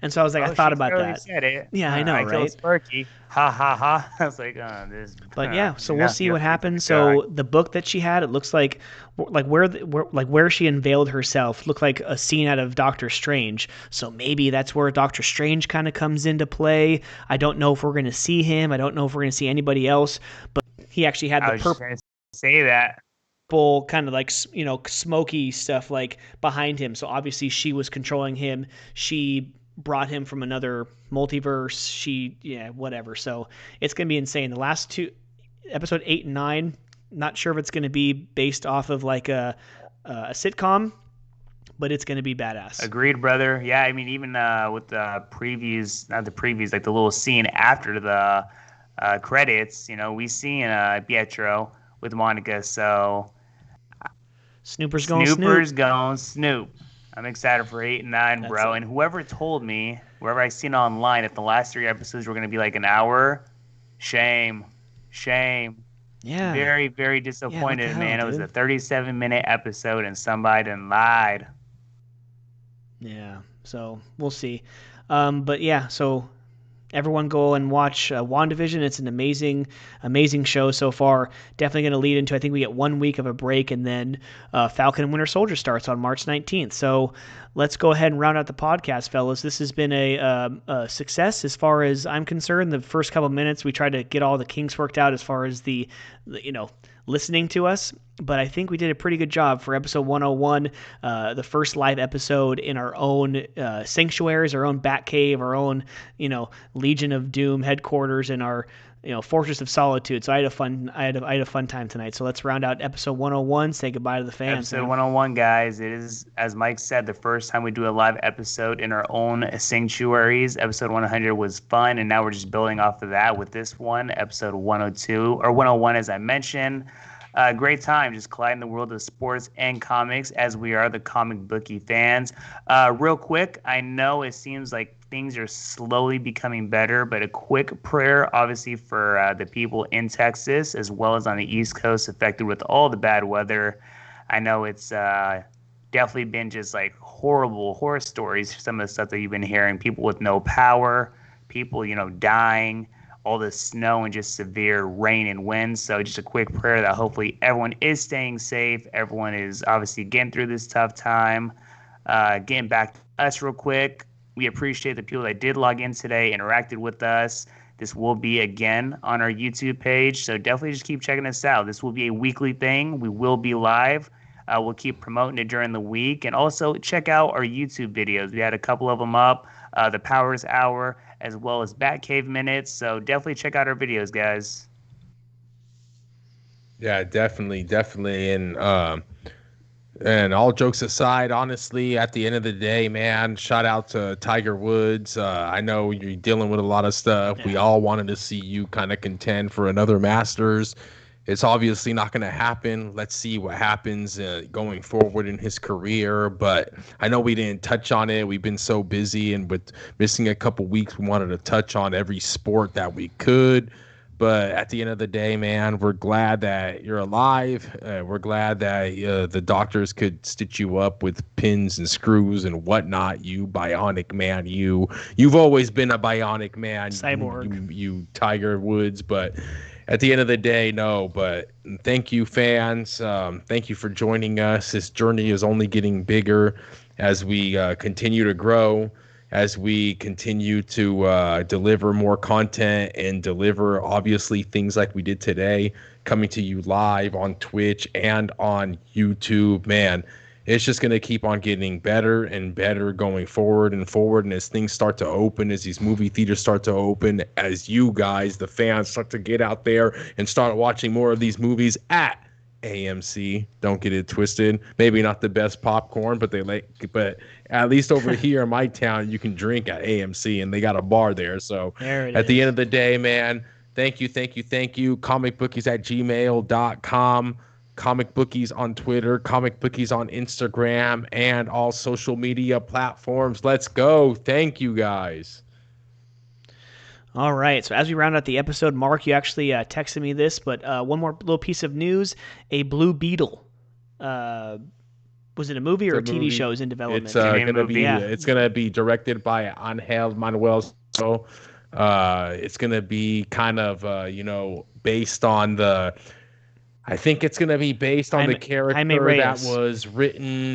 S1: And so I was like, I thought about that.
S2: Said it.
S1: Yeah, I know,
S2: I
S1: right?
S2: killed Sparky. Ha ha ha. I was like, this.
S1: But yeah, so we'll see what happens. So the book that she had, it looks like where she unveiled herself looked like a scene out of Doctor Strange. So maybe that's where Doctor Strange kind of comes into play. I don't know if we're going to see him. I don't know if we're going to see anybody else. But he actually had the purple.
S2: Say that.
S1: Kind of like smoky stuff like behind him. So obviously she was controlling him. She brought him from another multiverse. Whatever. So it's going to be insane. The last two, episode 8 and 9, not sure if it's going to be based off of like a sitcom, but it's going to be badass.
S2: Agreed, brother. Yeah, I mean, even with the previews, not the previews, like the little scene after the credits, we seen Pietro with Monica. So
S1: Snoopers going
S2: Snoop. I'm excited for 8 and 9, bro. And whoever told me, wherever I seen online, that the last 3 episodes were going to be like an hour, shame.
S1: Yeah.
S2: Very, very disappointed, man. It was a 37-minute episode, and somebody done lied.
S1: Yeah. So we'll see. But yeah, so everyone go and watch WandaVision. It's an amazing, amazing show so far. Definitely going to lead into, I think we get 1 week of a break, and then Falcon and Winter Soldier starts on March 19th. So let's go ahead and round out the podcast, fellas. This has been a success as far as I'm concerned. The first couple minutes, we tried to get all the kinks worked out as far as the listening to us, but I think we did a pretty good job for episode 101, the first live episode in our own sanctuaries, our own Batcave, our own, Legion of Doom headquarters, and our, Fortress of Solitude. So I had a fun time tonight. So let's round out episode 101. Say goodbye to the fans.
S2: Episode 101, guys. It is, as Mike said, the first time we do a live episode in our own sanctuaries. Episode 100 was fun, and now we're just building off of that with this one, episode 102 or 101, as I mentioned. Great time, just colliding the world of sports and comics as we are the comic bookie fans. Real quick, I know it seems like things are slowly becoming better, but a quick prayer, obviously, for the people in Texas as well as on the East Coast affected with all the bad weather. I know it's definitely been just like horrible horror stories, some of the stuff that you've been hearing, people with no power, people, dying, all the snow and just severe rain and wind. So just a quick prayer that hopefully everyone is staying safe. Everyone is obviously getting through this tough time. Getting back to us real quick, we appreciate the people that did log in today, interacted with us. This will be again on our YouTube page, so definitely just keep checking us out. This will be a weekly thing. We will be live. We'll keep promoting it during the week. And also check out our YouTube videos. We had a couple of them up, the Powers Hour, as well as Batcave Minutes. So definitely check out our videos, guys.
S3: Yeah, definitely. And all jokes aside, honestly, at the end of the day, man, shout out to Tiger Woods. I know you're dealing with a lot of stuff. Yeah. We all wanted to see you kind of contend for another Masters. It's obviously not going to happen. Let's see what happens going forward in his career. But I know we didn't touch on it. We've been so busy, and with missing a couple weeks, we wanted to touch on every sport that we could. But at the end of the day, man, we're glad that you're alive. We're glad that the doctors could stitch you up with pins and screws and whatnot. You bionic man, you've always been a bionic man,
S1: cyborg.
S3: You Tiger Woods. But at the end of the day, no. But thank you, fans. Thank you for joining us. This journey is only getting bigger as we continue to grow, as we continue to deliver more content and deliver, obviously, things like we did today, coming to you live on Twitch and on YouTube. Man, it's just going to keep on getting better and better going forward and forward. And as things start to open, as these movie theaters start to open, as you guys, the fans, start to get out there and start watching more of these movies at AMC. Don't get it twisted. Maybe not the best popcorn, but but at least over here in my town, you can drink at AMC, and they got a bar there. So at the end of the day, man, thank you. Comicbookies@gmail.com, Comic Bookies on Twitter, Comic Bookies on Instagram, and all social media platforms. Let's go. Thank you, guys.
S1: All right, so as we round out the episode, Mark, you actually texted me this, but one more little piece of news. A Blue Beetle. Was it a movie or a TV show is in development?
S3: It's gonna be directed by Angel Manuel. So it's gonna be kind of based on the. I think it's gonna be based on the character that was written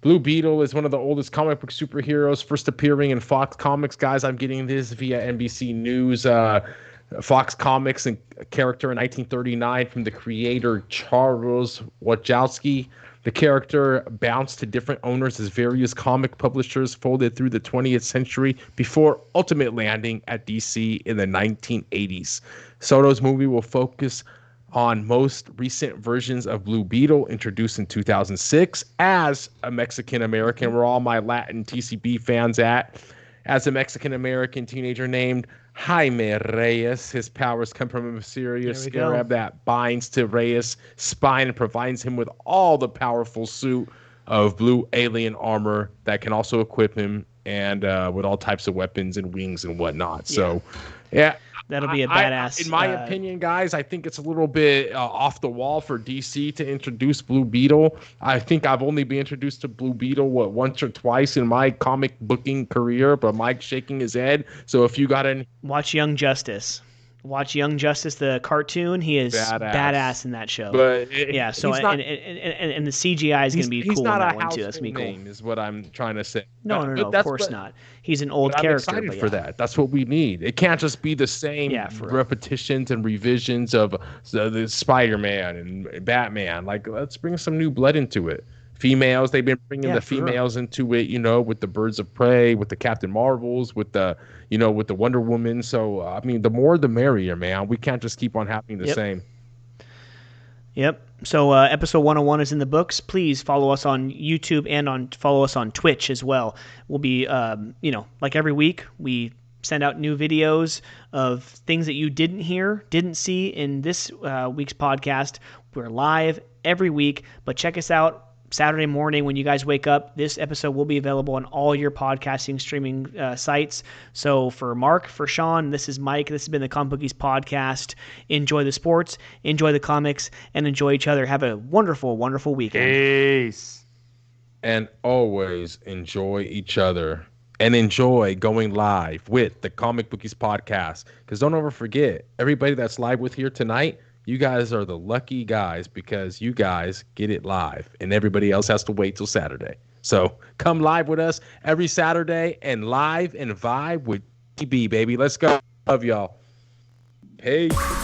S3: Blue Beetle is one of the oldest comic book superheroes, first appearing in Fox Comics. Guys, I'm getting this via NBC News. Fox Comics, and a character in 1939 from the creator Charles Wachowski. The character bounced to different owners as various comic publishers folded through the 20th century before ultimate landing at DC in the 1980s. Soto's movie will focus on most recent versions of Blue Beetle, introduced in 2006 as a Mexican-American. Where all my Latin TCB fans at? As a Mexican-American teenager named Jaime Reyes. His powers come from a mysterious scarab that binds to Reyes' spine and provides him with all the powerful suit of blue alien armor that can also equip him and with all types of weapons and wings and whatnot. Yeah. So, yeah.
S1: That'll be a badass.
S3: In my opinion, guys, I think it's a little bit off the wall for DC to introduce Blue Beetle. I think I've only been introduced to Blue Beetle, once or twice in my comic booking career, but Mike's shaking his head. So if you got any...
S1: Watch Young Justice. Watch Young Justice, the cartoon. He is badass in that show.
S3: But
S1: and the CGI is going to be cool in that one too. That's going to be cool.
S3: Is what I'm trying to say.
S1: No, of course not. He's an old character.
S3: I'm excited for that. That's what we need. It can't just be the same repetitions and revisions of the Spider-Man and Batman. Like, let's bring some new blood into it. Females, they've been bringing the females into it, with the Birds of Prey, with the Captain Marvels, with the Wonder Woman. So, I mean, the more the merrier, man. We can't just keep on having the same.
S1: Yep. So episode 101 is in the books. Please follow us on YouTube and follow us on Twitch as well. We'll be, like every week, we send out new videos of things that you didn't see in this week's podcast. We're live every week, but check us out Saturday morning when you guys wake up. This episode will be available on all your podcasting streaming sites. So for Mark, for Sean, this is Mike. This has been the Comic Bookies podcast. Enjoy the sports, enjoy the comics, and enjoy each other. Have a wonderful, wonderful weekend.
S2: Peace.
S3: And always enjoy each other and enjoy going live with the Comic Bookies podcast. Because don't ever forget, everybody that's live with here tonight, you guys are the lucky guys because you guys get it live and everybody else has to wait till Saturday. So come live with us every Saturday and live and vibe with TB, baby. Let's go. Love y'all. Peace.